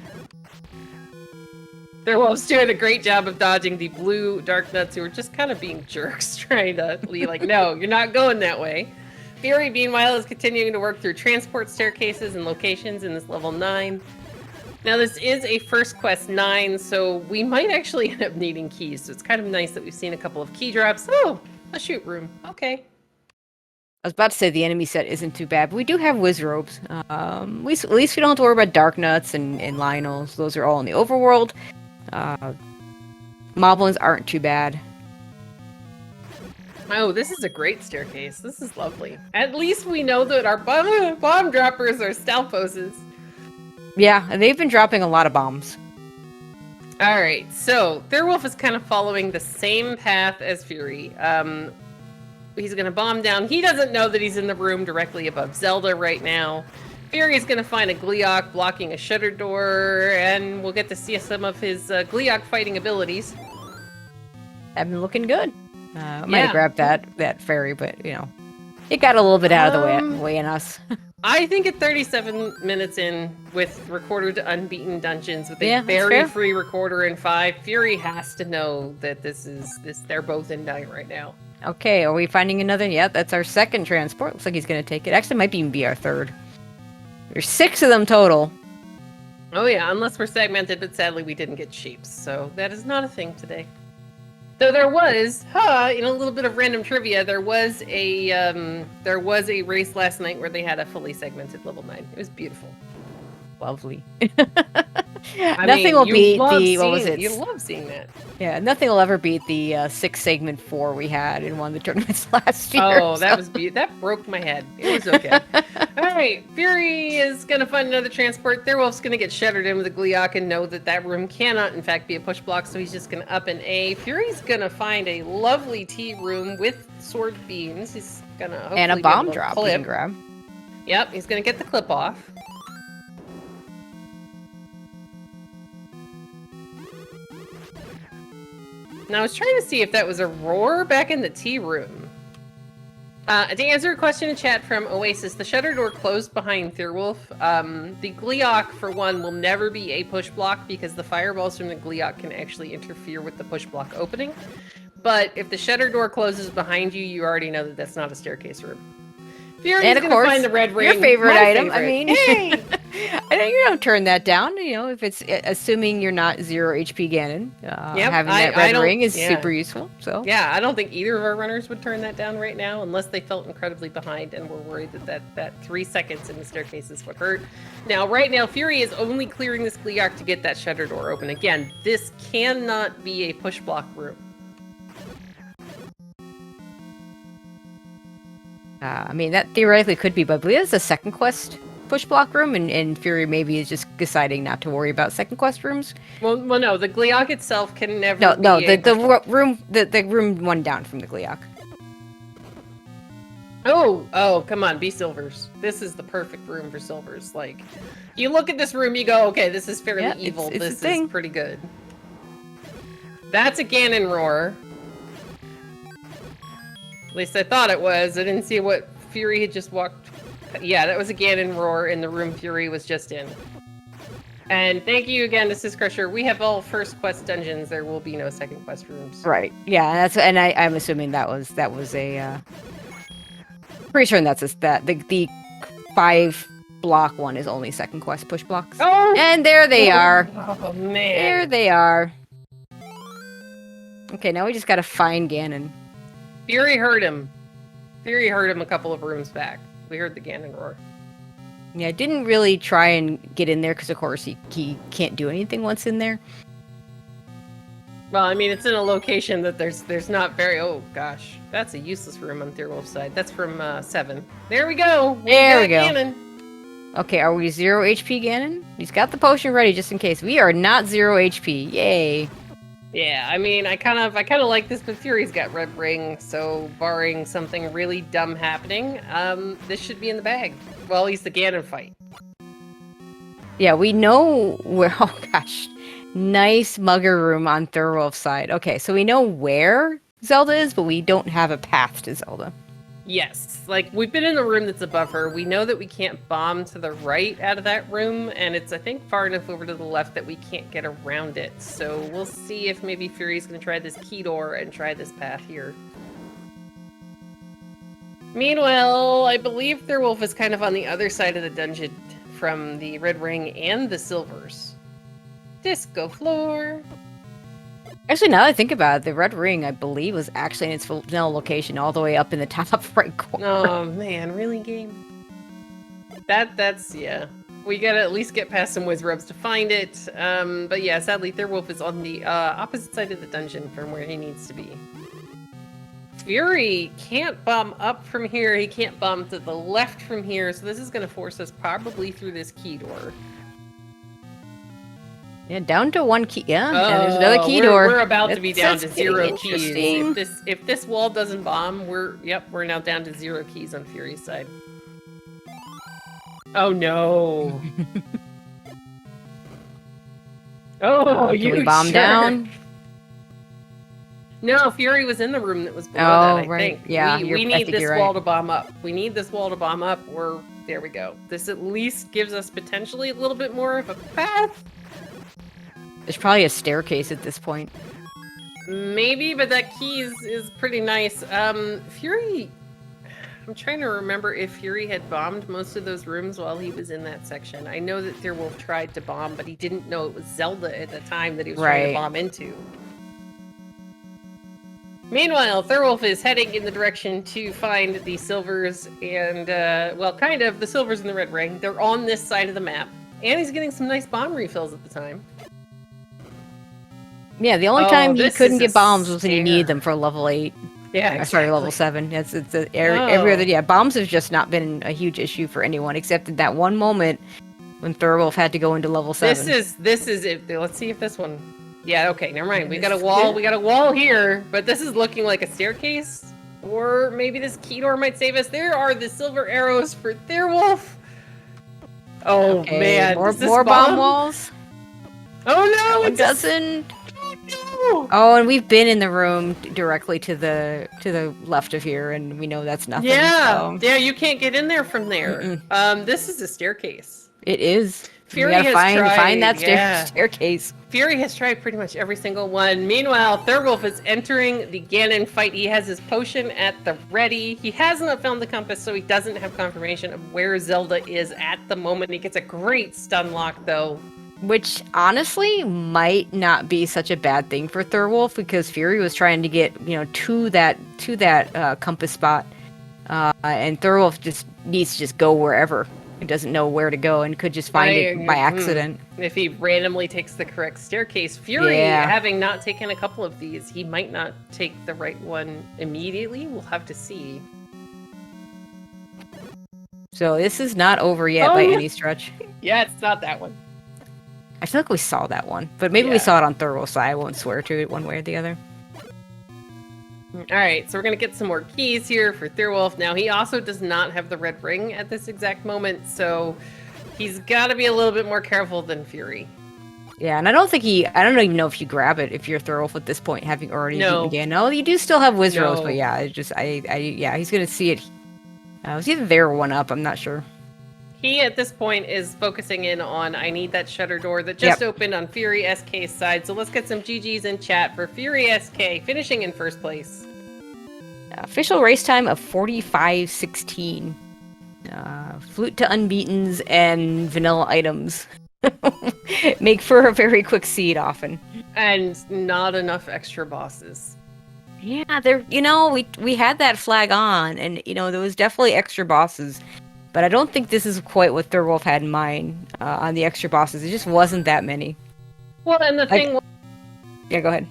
Thirwolf's doing a great job of dodging the blue dark nuts who are just kind of being jerks, trying to be like, no, you're not going that way. Fury, meanwhile, is continuing to work through transport staircases and locations in this level 9. Now, this is a first quest 9, so we might actually end up needing keys. So it's kind of nice that we've seen a couple of key drops. Oh, a shoot room. Okay. I was about to say the enemy set isn't too bad, but we do have whiz robes. At least we don't have to worry about dark nuts and Lionels. Those are all in the overworld. Moblins aren't too bad. Oh, this is a great staircase. This is lovely. At least we know that our bomb droppers are Stalfoses. Yeah, they've been dropping a lot of bombs. Alright, so Thirwolf is kind of following the same path as Fury. He's going to bomb down. He doesn't know that he's in the room directly above Zelda right now. Fury's going to find a Gleeok blocking a shutter door, and we'll get to see some of his Gleeok fighting abilities. I've been looking good. I might have grabbed that fairy, but, you know, it got a little bit out of the way in us. I think at 37 minutes in, with recorder to unbeaten dungeons, with a very free recorder in 5, Fury has to know that they're both in 9 right now. Okay, are we finding another? Yeah, that's our second transport. Looks like he's going to take it. Actually, it might even be our third. There's 6 of them total. Oh yeah, unless we're segmented, but sadly we didn't get sheeps, so that is not a thing today. Though there was, in a little bit of random trivia, there was a race last night where they had a fully segmented level 9. It was beautiful. Lovely. Nothing will beat the, what was it? You love seeing that. Yeah, nothing will ever beat the 6 segment 4 we had in one of the tournaments last year. Oh, that was that broke my head. It was okay. Alright, Fury is going to find another transport. Thirwolf's going to get shuttered in with a Gleeok and know that room cannot, in fact, be a push block, so he's just going to up an A. Fury's going to find a lovely T room with sword beams. He's going to hopefully and a bomb drop he can grab. Yep, he's going to get the clip off. Now, I was trying to see if that was a roar back in the tea room. To answer a question in chat from Oasis, the shutter door closed behind Thirwolf. The Gleeok, for one, will never be a push block because the fireballs from the Gleeok can actually interfere with the push block opening. But if the shutter door closes behind you, you already know that that's not a staircase room. Fury's And of gonna course, find the red ring. your favorite my item. favorite. I mean, Hey! I know you don't turn that down. You know, if it's assuming you're not 0 HP Ganon, Yep, having that I red don't- ring is yeah. super useful. So Yeah, I don't think either of our runners would turn that down right now unless they felt incredibly behind and were worried that 3 seconds in the staircases would hurt. Now, right now, Fury is only clearing this Gleeok to get that shutter door open. Again, this cannot be a push block room. I mean, that theoretically could be, but I believe it's a second quest push block room, and Fury maybe is just deciding not to worry about second quest rooms. Well, no, the Gleeok itself can never No, be the room one down from the Gleeok. Oh, come on, be silvers. This is the perfect room for silvers. Like, you look at this room, you go, okay, this is fairly Yeah, evil. it's a This thing. is pretty good. That's a Ganon roar. At least I thought it was. I didn't see what Fury had just walked. Yeah, that was a Ganon roar in the room Fury was just in. And thank you again to Syscrusher. We have all first quest dungeons. There will be no second quest rooms. Right. Yeah, I'm assuming that was a. Pretty sure the 5 block one is only second quest push blocks. Oh! And there they are. Oh, man. There they are. Okay, now we just gotta find Ganon. Fury heard him. Fury heard him a couple of rooms back. We heard the Ganon roar. Yeah, I didn't really try and get in there because, of course, he can't do anything once in there. Well, I mean, it's in a location that there's not very... Oh, gosh. That's a useless room on Thirwolf's side. That's from 7. There we go! There we go. Ganon. Okay, are we 0 HP Ganon? He's got the potion ready just in case. We are not 0 HP. Yay. Yeah, I mean, I kind of like this, but Fury's got red ring, so barring something really dumb happening, this should be in the bag. Well, at least the Ganon fight. Yeah, we know where... Oh, gosh. Nice mugger room on Thirwolf's side. Okay, so we know where Zelda is, but we don't have a path to Zelda. Yes, like, we've been in the room that's above her. We know that we can't bomb to the right out of that room, and it's, I think, far enough over to the left that we can't get around it. So we'll see if maybe Fury's gonna try this key door and try this path here. Meanwhile, I believe Thirwolf is kind of on the other side of the dungeon from the red ring and the silvers. Disco floor. Actually, now that I think about it, the red ring, I believe, was actually in its original location all the way up in the top right corner. Oh man, really, game? That's yeah. We gotta at least get past some Wizrubs to find it. But yeah, sadly, Thirwolf is on the opposite side of the dungeon from where he needs to be. Fury can't bomb up from here. He can't bomb to the left from here. So this is gonna force us probably through this key door. Yeah, down to 1 key. Yeah, and there's another key door. We're about to be down to That's 0 getting keys. interesting. If this wall doesn't bomb, we're now down to 0 keys on Fury's side. Oh no! Oh, Can you we bomb sure? down? No, Fury was in the room that was below Oh, that, I right. think. Yeah, we I need think this you're wall right. to bomb up. We need this wall to bomb up. There we go. This at least gives us potentially a little bit more of a path. There's probably a staircase at this point. Maybe, but that key is pretty nice. Fury... I'm trying to remember if Fury had bombed most of those rooms while he was in that section. I know that Thirwolf tried to bomb, but he didn't know it was Zelda at the time that he was trying to Right. bomb into. Meanwhile, Thirwolf is heading in the direction to find the silvers and, well, kind of, the silvers and the red ring. They're on this side of the map. And he's getting some nice bomb refills at the time. Yeah, the only Oh, time he this couldn't is get a bombs was when he stair. needed them for level 8. Yeah, Sorry, level 7. Every other... Oh. Yeah, bombs have just not been a huge issue for anyone, except at that one moment when Thirwolf had to go into level 7. This is it. Let's see if this one... Yeah, okay, never mind. We This got a is wall. good. We got a wall here, but this is looking like a staircase. Or maybe this key door might save us. There are the silver arrows for Thirwolf. Oh Okay, man, more does this bomb walls. Oh no, It it doesn't. doesn't. No. Oh, and we've been in the room directly to the left of here, and we know that's nothing. Yeah, so- yeah, you can't get in there from there. Mm-mm. This is a staircase. It is. Fury you gotta has tried, find that yeah. staircase. Fury has tried pretty much every single one. Meanwhile, Thirwolf is entering the Ganon fight. He has his potion at the ready. He has not found the compass, so he doesn't have confirmation of where Zelda is at the moment. He gets a great stun lock, though. Which, honestly, might not be such a bad thing for Thirwolf, because Fury was trying to get, to that compass spot. And Thirwolf just needs to just go wherever. He doesn't know where to go and could just find it by accident. If he randomly takes the correct staircase. Fury, having not taken a couple of these, he might not take the right one immediately. We'll have to see. So this is not over yet by any stretch. Yeah, it's not that one. I feel like we saw that one, but maybe we saw it on Thirwolf's side. I won't swear to it one way or the other. Alright, so we're going to get some more keys here for Thirwolf. Now, he also does not have the red ring at this exact moment, so he's got to be a little bit more careful than Fury. Yeah, and I don't even know if you grab it if you're Thirwolf at this point, having already beaten again. No, you do still have Wizrose, but yeah, he's going to see it. It was either there or one up, I'm not sure. He, at this point, is focusing in on, I need that shutter door that just opened on FurySK's side. So let's get some GGs in chat for FurySK, finishing in first place. Official race time of 45:16. Flute to unbeatens and vanilla items. Make for a very quick seed often. And not enough extra bosses. Yeah, we had that flag on, and, there was definitely extra bosses. But I don't think this is quite what Thirwolf had in mind on the extra bosses. It just wasn't that many. Well, and the thing... Yeah, go ahead.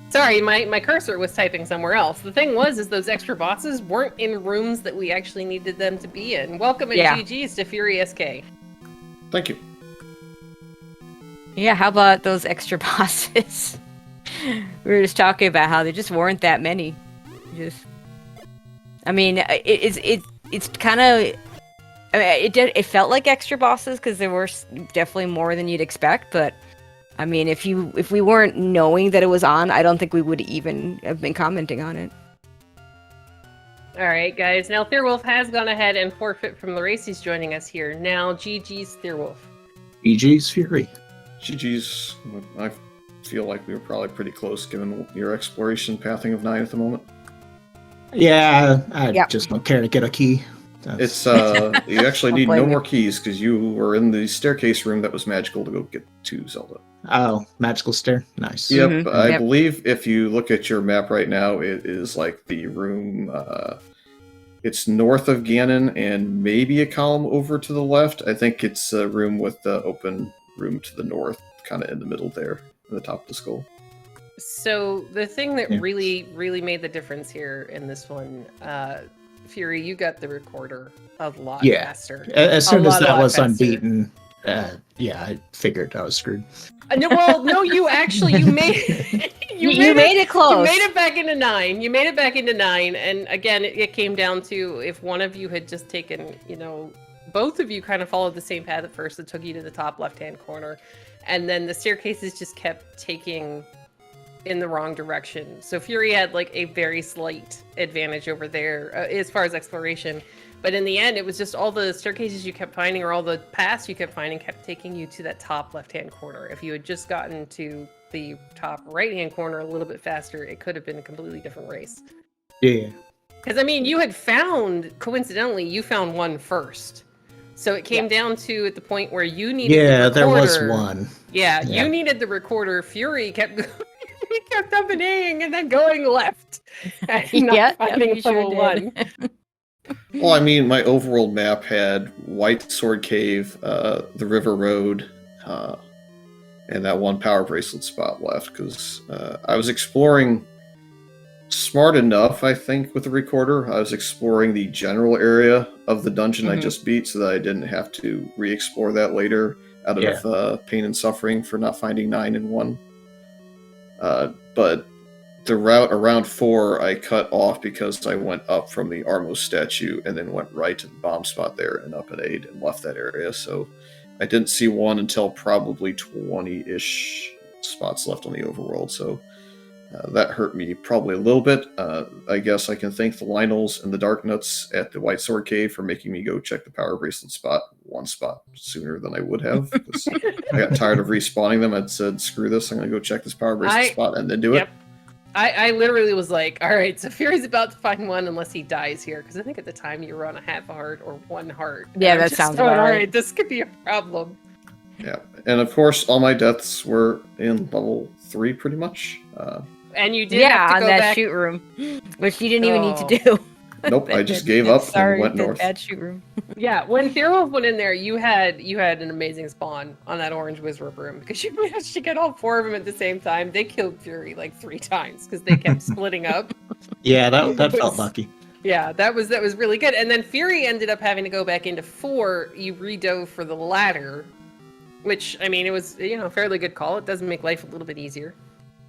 Sorry, my cursor was typing somewhere else. The thing is those extra bosses weren't in rooms that we actually needed them to be in. Welcome and GG's to FurySK. Thank you. Yeah, how about those extra bosses? We were just talking about how there just weren't that many. It's kind of... it felt like extra bosses because there were definitely more than you'd expect, but I mean, if we weren't knowing that it was on, I don't think we would even have been commenting on it. All right, guys. Now Thirwolf has gone ahead and forfeit from the race. He's joining us here now. GG's Thirwolf. GG's Fury. GG's. I feel like we were probably pretty close given your exploration pathing of 9 at the moment. Yeah, I just don't care to get a key. It's you actually need no more keys because you were in the staircase room that was magical to go get to Zelda. Oh, magical stair, nice. Yep, Mm-hmm. I believe if you look at your map right now, it is like the room. It's north of Ganon and maybe a column over to the left. I think it's a room with the open room to the north, kind of in the middle there, at the top of the skull. So the thing that really, really made the difference here in this one, Fury, you got the recorder a lot faster. As soon as that was unbeaten, I figured I was screwed. No, you actually you made it close. You made it back into 9. You made it back into 9, and again, it came down to if one of you had just taken, both of you kind of followed the same path at first that took you to the top left-hand corner, and then the staircases just kept taking in the wrong direction. So Fury had like a very slight advantage over there as far as exploration. But in the end, it was just all the staircases you kept finding or all the paths you kept finding kept taking you to that top left-hand corner. If you had just gotten to the top right-hand corner a little bit faster, it could have been a completely different race. Yeah. Because, I mean, you had found, coincidentally, you found one first. So it came down to at the point where you needed the recorder. there was one. Yeah, you needed the recorder. Fury kept he kept up and A-ing and then going left. And not finding level 1. Well, I mean, my overworld map had White Sword Cave, the River Road, and that one power bracelet spot left, because I was exploring smart enough, I think, with the recorder. I was exploring the general area of the dungeon I just beat so that I didn't have to re-explore that later out of pain and suffering for not finding 9 in 1. But the route around 4 I cut off because I went up from the Armos statue and then went right to the bomb spot there and up an 8 and left that area. So I didn't see 1 until probably 20-ish spots left on the overworld. So That hurt me probably a little bit. I guess I can thank the Lionels and the Dark Nuts at the White Sword Cave for making me go check the Power Bracelet spot one spot sooner than I would have. 'Cause I got tired of respawning them. I'd said, screw this, I'm going to go check this Power Bracelet spot and then do it. I literally was like, all right, so Fury's about to find one unless he dies here. Because I think at the time you were on a half a heart or 1 heart. Yeah, that sounds about all right. right, this could be a problem. Yeah, and of course, all my deaths were in level 3 pretty much. And you did have to on go that back. shoot room, which you didn't even need to do. Nope, I just gave up and went north. Bad shoot room. Yeah, when Thirwolf went in there, you had an amazing spawn on that orange wizard room because you managed to get all 4 of them at the same time. They killed Fury like 3 times because they kept splitting up. Yeah, that felt lucky. Yeah, that was really good. And then Fury ended up having to go back into 4. You redove for the ladder, which I mean, it was a fairly good call. It does make life a little bit easier.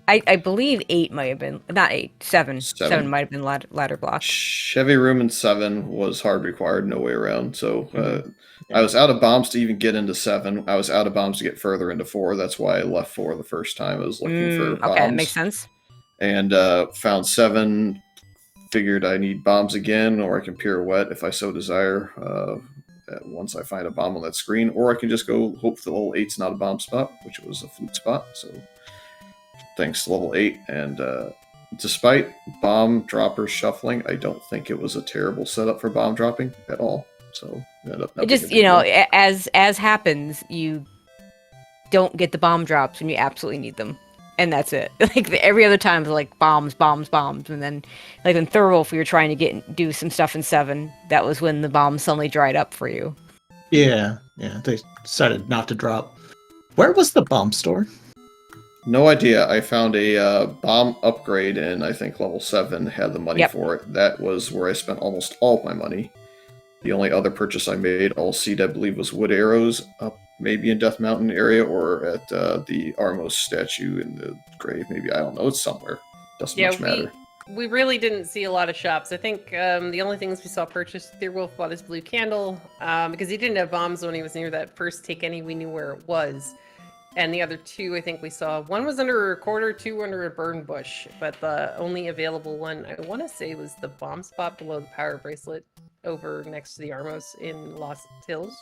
I believe 8 might have been, not 8, 7. 7 might have been ladder block. Chevy room in 7 was hard required, no way around. So I was out of bombs to even get into 7. I was out of bombs to get further into 4. That's why I left 4 the first time. I was looking for bombs. Okay, that makes sense. And found 7. Figured I need bombs again, or I can pirouette if I so desire. Once I find a bomb on that screen, or I can just go hope the level 8's not a bomb spot, which was a flute spot. So thanks to level 8, and despite bomb droppers shuffling, I don't think it was a terrible setup for bomb dropping at all. So it just as happens, you don't get the bomb drops when you absolutely need them, and that's it. Like every other time, it's like bombs, and then like in Thirwolf, we were trying to do some stuff in 7. That was when the bombs suddenly dried up for you. Yeah, they decided not to drop. Where was the bomb store? No idea. I found a bomb upgrade, and I think level 7 had the money for it. That was where I spent almost all of my money. The only other purchase I made, all seed, I believe, was wood arrows up maybe in Death Mountain area or at the Armos statue in the grave. Maybe, I don't know. It's somewhere. Doesn't much matter. We really didn't see a lot of shops. I think the only things we saw purchased, Thirwolf bought his blue candle because he didn't have bombs when he was near that first take any. We knew where it was. And the other 2, I think we saw, 1 was under a recorder, 2 under a burn bush. But the only available one, I want to say, was the bomb spot below the power bracelet over next to the Armos in Lost Hills.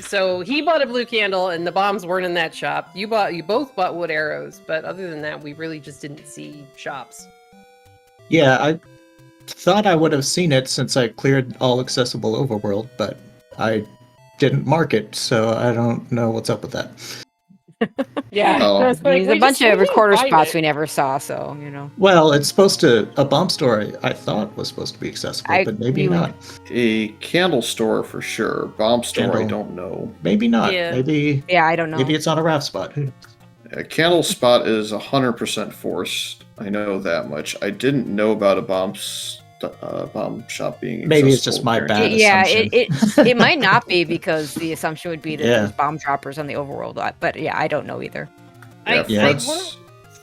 So he bought a blue candle, and the bombs weren't in that shop. You both bought wood arrows, but other than that, we really just didn't see shops. Yeah, I thought I would have seen it since I cleared all accessible overworld, but I didn't mark it, so I don't know what's up with that. Yeah, there's a bunch of recorder spots we never saw, so Well, it's supposed to, a bomb store I thought was supposed to be accessible, but maybe not. A candle store for sure. Bomb store, I don't know. Maybe not. Yeah. Maybe. Yeah, I don't know. Maybe it's on a raft spot. A candle spot is 100% forced. I know that much. I didn't know about a bomb shop being accessible. Maybe it's just my bad assumption. It might not be, because the assumption would be that there's bomb droppers on the overworld lot. But yeah, I don't know either.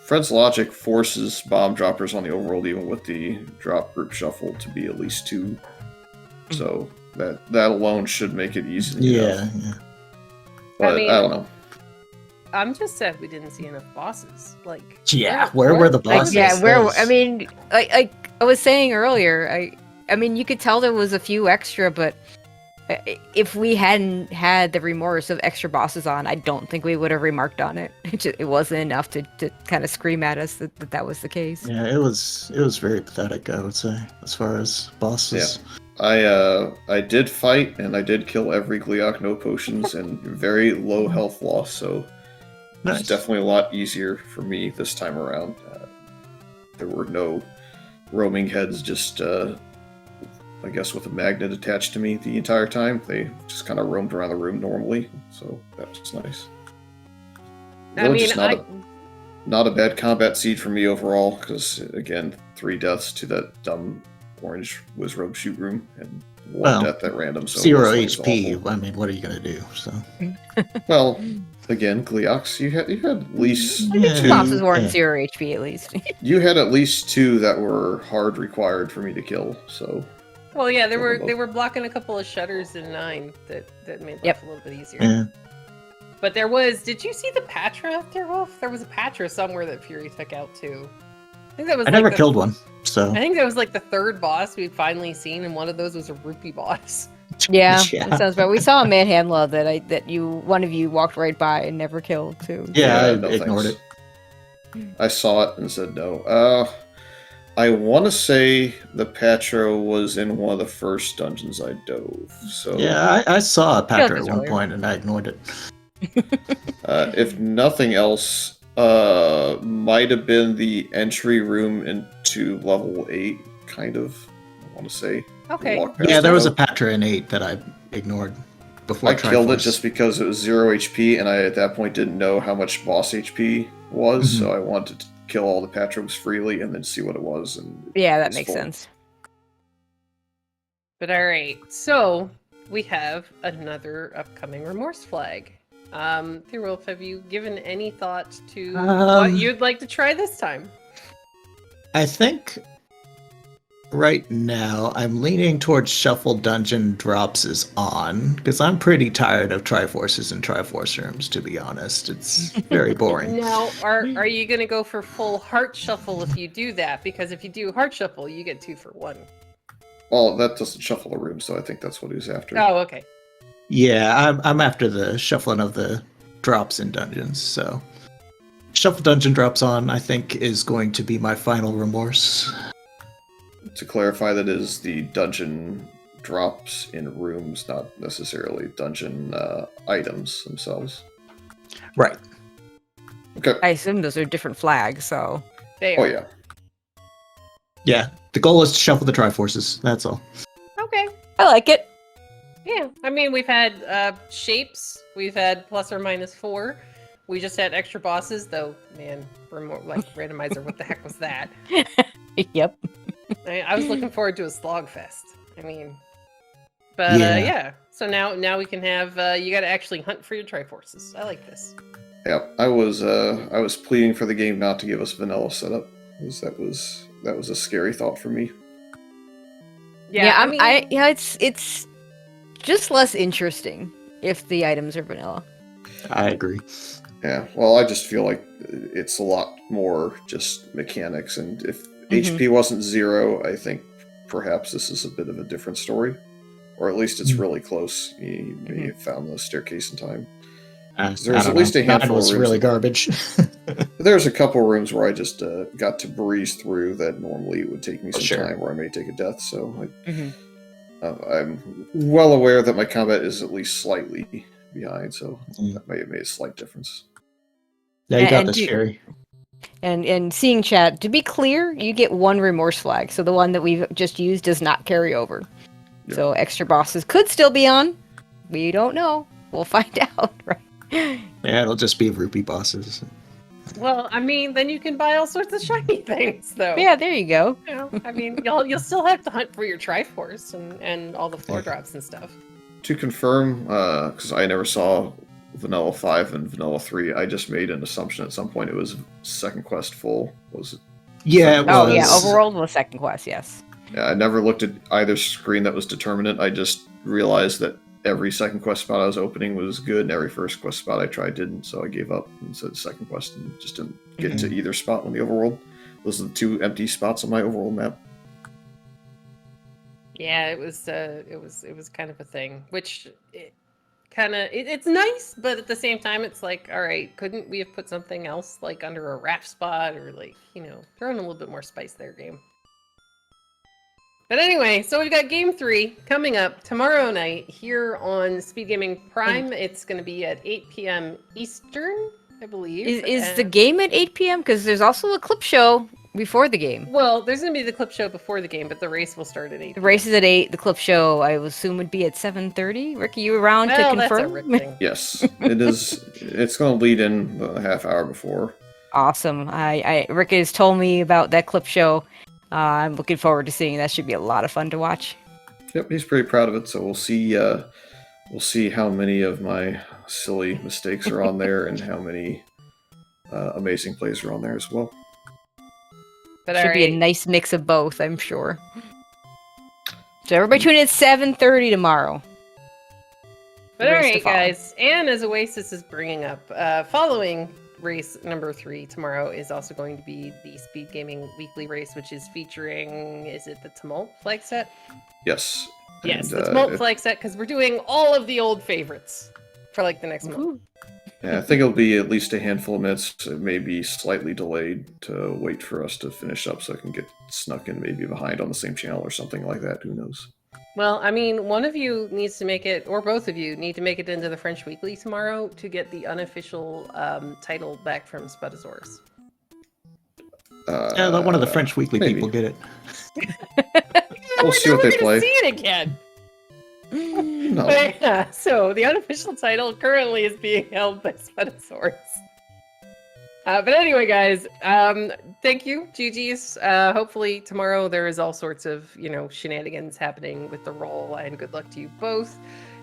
Fred's logic forces bomb droppers on the overworld, even with the drop group shuffle, to be at least 2. So that alone should make it easy. Yeah. But I don't know. I'm just sad we didn't see enough bosses. Where were the bosses? I mean, like I was saying earlier, I mean, you could tell there was a few extra, but if we hadn't had the remorse of extra bosses on, I don't think we would have remarked on it. It wasn't enough to kind of scream at us that was the case. Yeah, it was very pathetic, I would say, as far as bosses. Yeah. I did fight, and I did kill every Gleeok, no potions, and very low health loss, so it's definitely a lot easier for me this time around. There were no roaming heads, just I guess with a magnet attached to me the entire time. They just kind of roamed around the room normally, so that was nice. Not a bad combat seed for me overall, because again, 3 deaths to that dumb orange wizrobe shoot room, and 1 death at random. So 0 HP. I mean, what are you gonna do? So, well, again, Gleeox, you had at least 2 bosses weren't 0 HP at least. You had at least 2 that were hard required for me to kill. So. Well, yeah, they were blocking a couple of shutters in 9 that made life a little bit easier. But there was. Did you see the Patra, Thirwolf? There was a Patra somewhere that Fury took out too. I think that was. I never killed one, so. I think that was like the third boss we'd finally seen, and one of those was a rupee boss. Yeah, that sounds right. We saw a manhandler that one of you walked right by and never killed too. Yeah, I no ignored thanks. it. I saw it and said no. I want to say the Patra was in one of the first dungeons I dove. So Yeah, I saw a Patra it's at one earlier. point and I ignored it. if nothing else, might have been the entry room into level 8, kind of. I want to say. Okay. Walk past Yeah, there it. was a Patra in 8 that I ignored before I killed it Triforce. just because it was 0 HP, and I at that point didn't know how much boss HP was, Mhm. so I wanted to kill all the Patros freely and then see what it was. And Yeah, that it's makes full. sense. But all right, so we have another upcoming remorse flag. Thirwolf, have you given any thought to what you'd like to try this time? I think right now I'm leaning towards Shuffle Dungeon Drops is on, because I'm pretty tired of Triforces and Triforce rooms, to be honest. It's very boring. Now, are you going to go for full heart shuffle if you do that? Because if you do heart shuffle, you get 2 for 1. Well, that doesn't shuffle the room, so I think that's what he's after. Oh, okay. Yeah, I'm after the shuffling of the drops in dungeons, so Shuffle Dungeon Drops on, I think, is going to be my final remorse. To clarify, that is the dungeon drops in rooms, not necessarily dungeon items themselves. Right. Okay. I assume those are different flags, so They Oh, are. yeah. Yeah, the goal is to shuffle the Triforces, that's all. Okay. I like it. Yeah. I mean, we've had shapes. We've had +or -4. We just had extra bosses, though. Man, randomizer. What the heck was that? Yep. I was looking forward to a slog fest. I mean, but Yeah. yeah. So now we can have. You got to actually hunt for your Triforces. I like this. Yeah, I was pleading for the game not to give us vanilla setup, because that was a scary thought for me. Yeah. It's just less interesting if the items are vanilla. I agree. Yeah, well, I just feel like it's a lot more just mechanics, and if HP wasn't 0, I think perhaps this is a bit of a different story, or at least it's really close. You may have found the staircase in time. There's at least a handful Mine was of rooms. really garbage. There's a couple rooms where I just got to breeze through that normally it would take me some Sure. time, where I may take a death. So Mhm. I'm well aware that my combat is at least slightly behind, so that may have made a slight difference. Yeah, you got And this, you- Fury. And seeing chat, to be clear, you get 1 remorse flag, so the one that we've just used does not carry over. Yeah. So extra bosses could still be on. We don't know. We'll find out, right? Yeah, it'll just be rupee bosses. Well, I mean, then you can buy all sorts of shiny things, though. Yeah, there you go. You know, I mean, you'll still have to hunt for your Triforce and all the floor drops and stuff. To confirm, because I never saw Vanilla 5 and Vanilla 3, I just made an assumption at some point it was second quest full. Was it? Yeah, it Oh was. yeah, overworld was second quest, yes. Yeah, I never looked at either screen that was determinate. I just realized that every second quest spot I was opening was good, and every first quest spot I tried didn't, so I gave up and said second quest and just didn't get into either spot on the overworld. Those are the 2 empty spots on my overworld map. Yeah, it was kind of a thing, which it's nice, but at the same time, it's like, all right, couldn't we have put something else like under a raft spot or like, throw in a little bit more spice there, game. But anyway, so we've got game 3 coming up tomorrow night here on SpeedGaming Prime. It's going to be at 8 p.m. Eastern, I believe. Is the game at 8 p.m.? Because there's also a clip show before the game. Well, there's going to be the clip show before the game, but the race will start at 8. The race is at 8. The clip show, I would assume, would be at 7:30. Ricky, you around to Well, confirm? that's a Rick thing. Yes, it is. It's going to lead in a half hour before. Awesome. Rick has told me about that clip show. I'm looking forward to seeing. That should be a lot of fun to watch. Yep, he's pretty proud of it. So we'll see how many of my silly mistakes are on there and how many amazing plays are on there as well. But Should be a nice mix of both, I'm sure. So everybody tune in at 7:30 tomorrow. But all race to right, follow. guys. And as Oasis is bringing up, following race number 3 tomorrow is also going to be the Speed Gaming weekly race, which is featuring, is it the Tumult flag set? Yes. Yes, And, the Tumult flag set, because we're doing all of the old favorites for like the next month. Woohoo. Yeah, I think it'll be at least a handful of minutes. It may be slightly delayed to wait for us to finish up so I can get snuck in maybe behind on the same channel or something like that. Who knows? Well, I mean, one of you needs to make it, or both of you need to make it into the French Weekly tomorrow to get the unofficial title back from Spuddosaurus. Yeah, let one of the French Weekly maybe. people get it. We'll see what they We're play. gonna see it again. No. But yeah, so the unofficial title currently is being held by Spuddosaurus. But anyway, guys, thank you, GG's. Hopefully tomorrow there is all sorts of, shenanigans happening with the roll, and good luck to you both.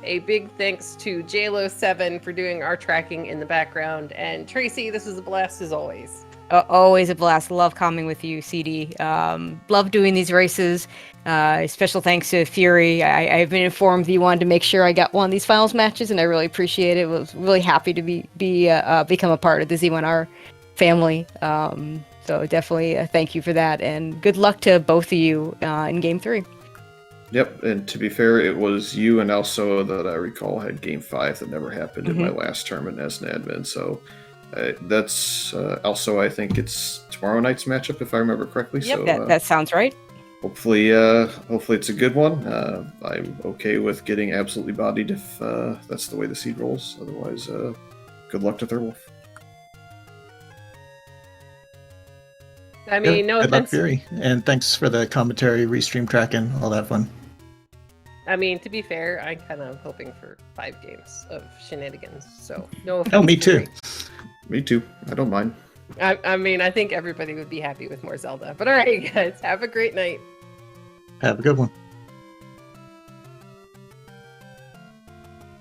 A big thanks to JLo7 for doing our tracking in the background. And Tracy, this was a blast as always. Always a blast. Love coming with you, CD. Love doing these races. Special thanks to Fury. I've been informed that you wanted to make sure I got one of these finals matches, and I really appreciate it. Was really happy to become a part of the Z1R family. So definitely thank you for that, and good luck to both of you in Game 3. Yep, and to be fair, it was you and also that I recall had Game 5 that never happened in my last tournament as an admin. So that's also, I think it's tomorrow night's matchup, if I remember correctly. Yep, So that sounds right. hopefully it's a good one. I'm okay with getting absolutely bodied if that's the way the seed rolls. Otherwise, good luck to Thirwolf. I mean, no Good luck, offense. Fury. And thanks for the commentary, restream tracking, all that fun. I mean, to be fair, I'm kind of hoping for 5 games of shenanigans. So no offense. Oh, me too. Fury. Me too. I don't mind. I mean, I think everybody would be happy with more Zelda. But all right, guys, have a great night. Have a good one.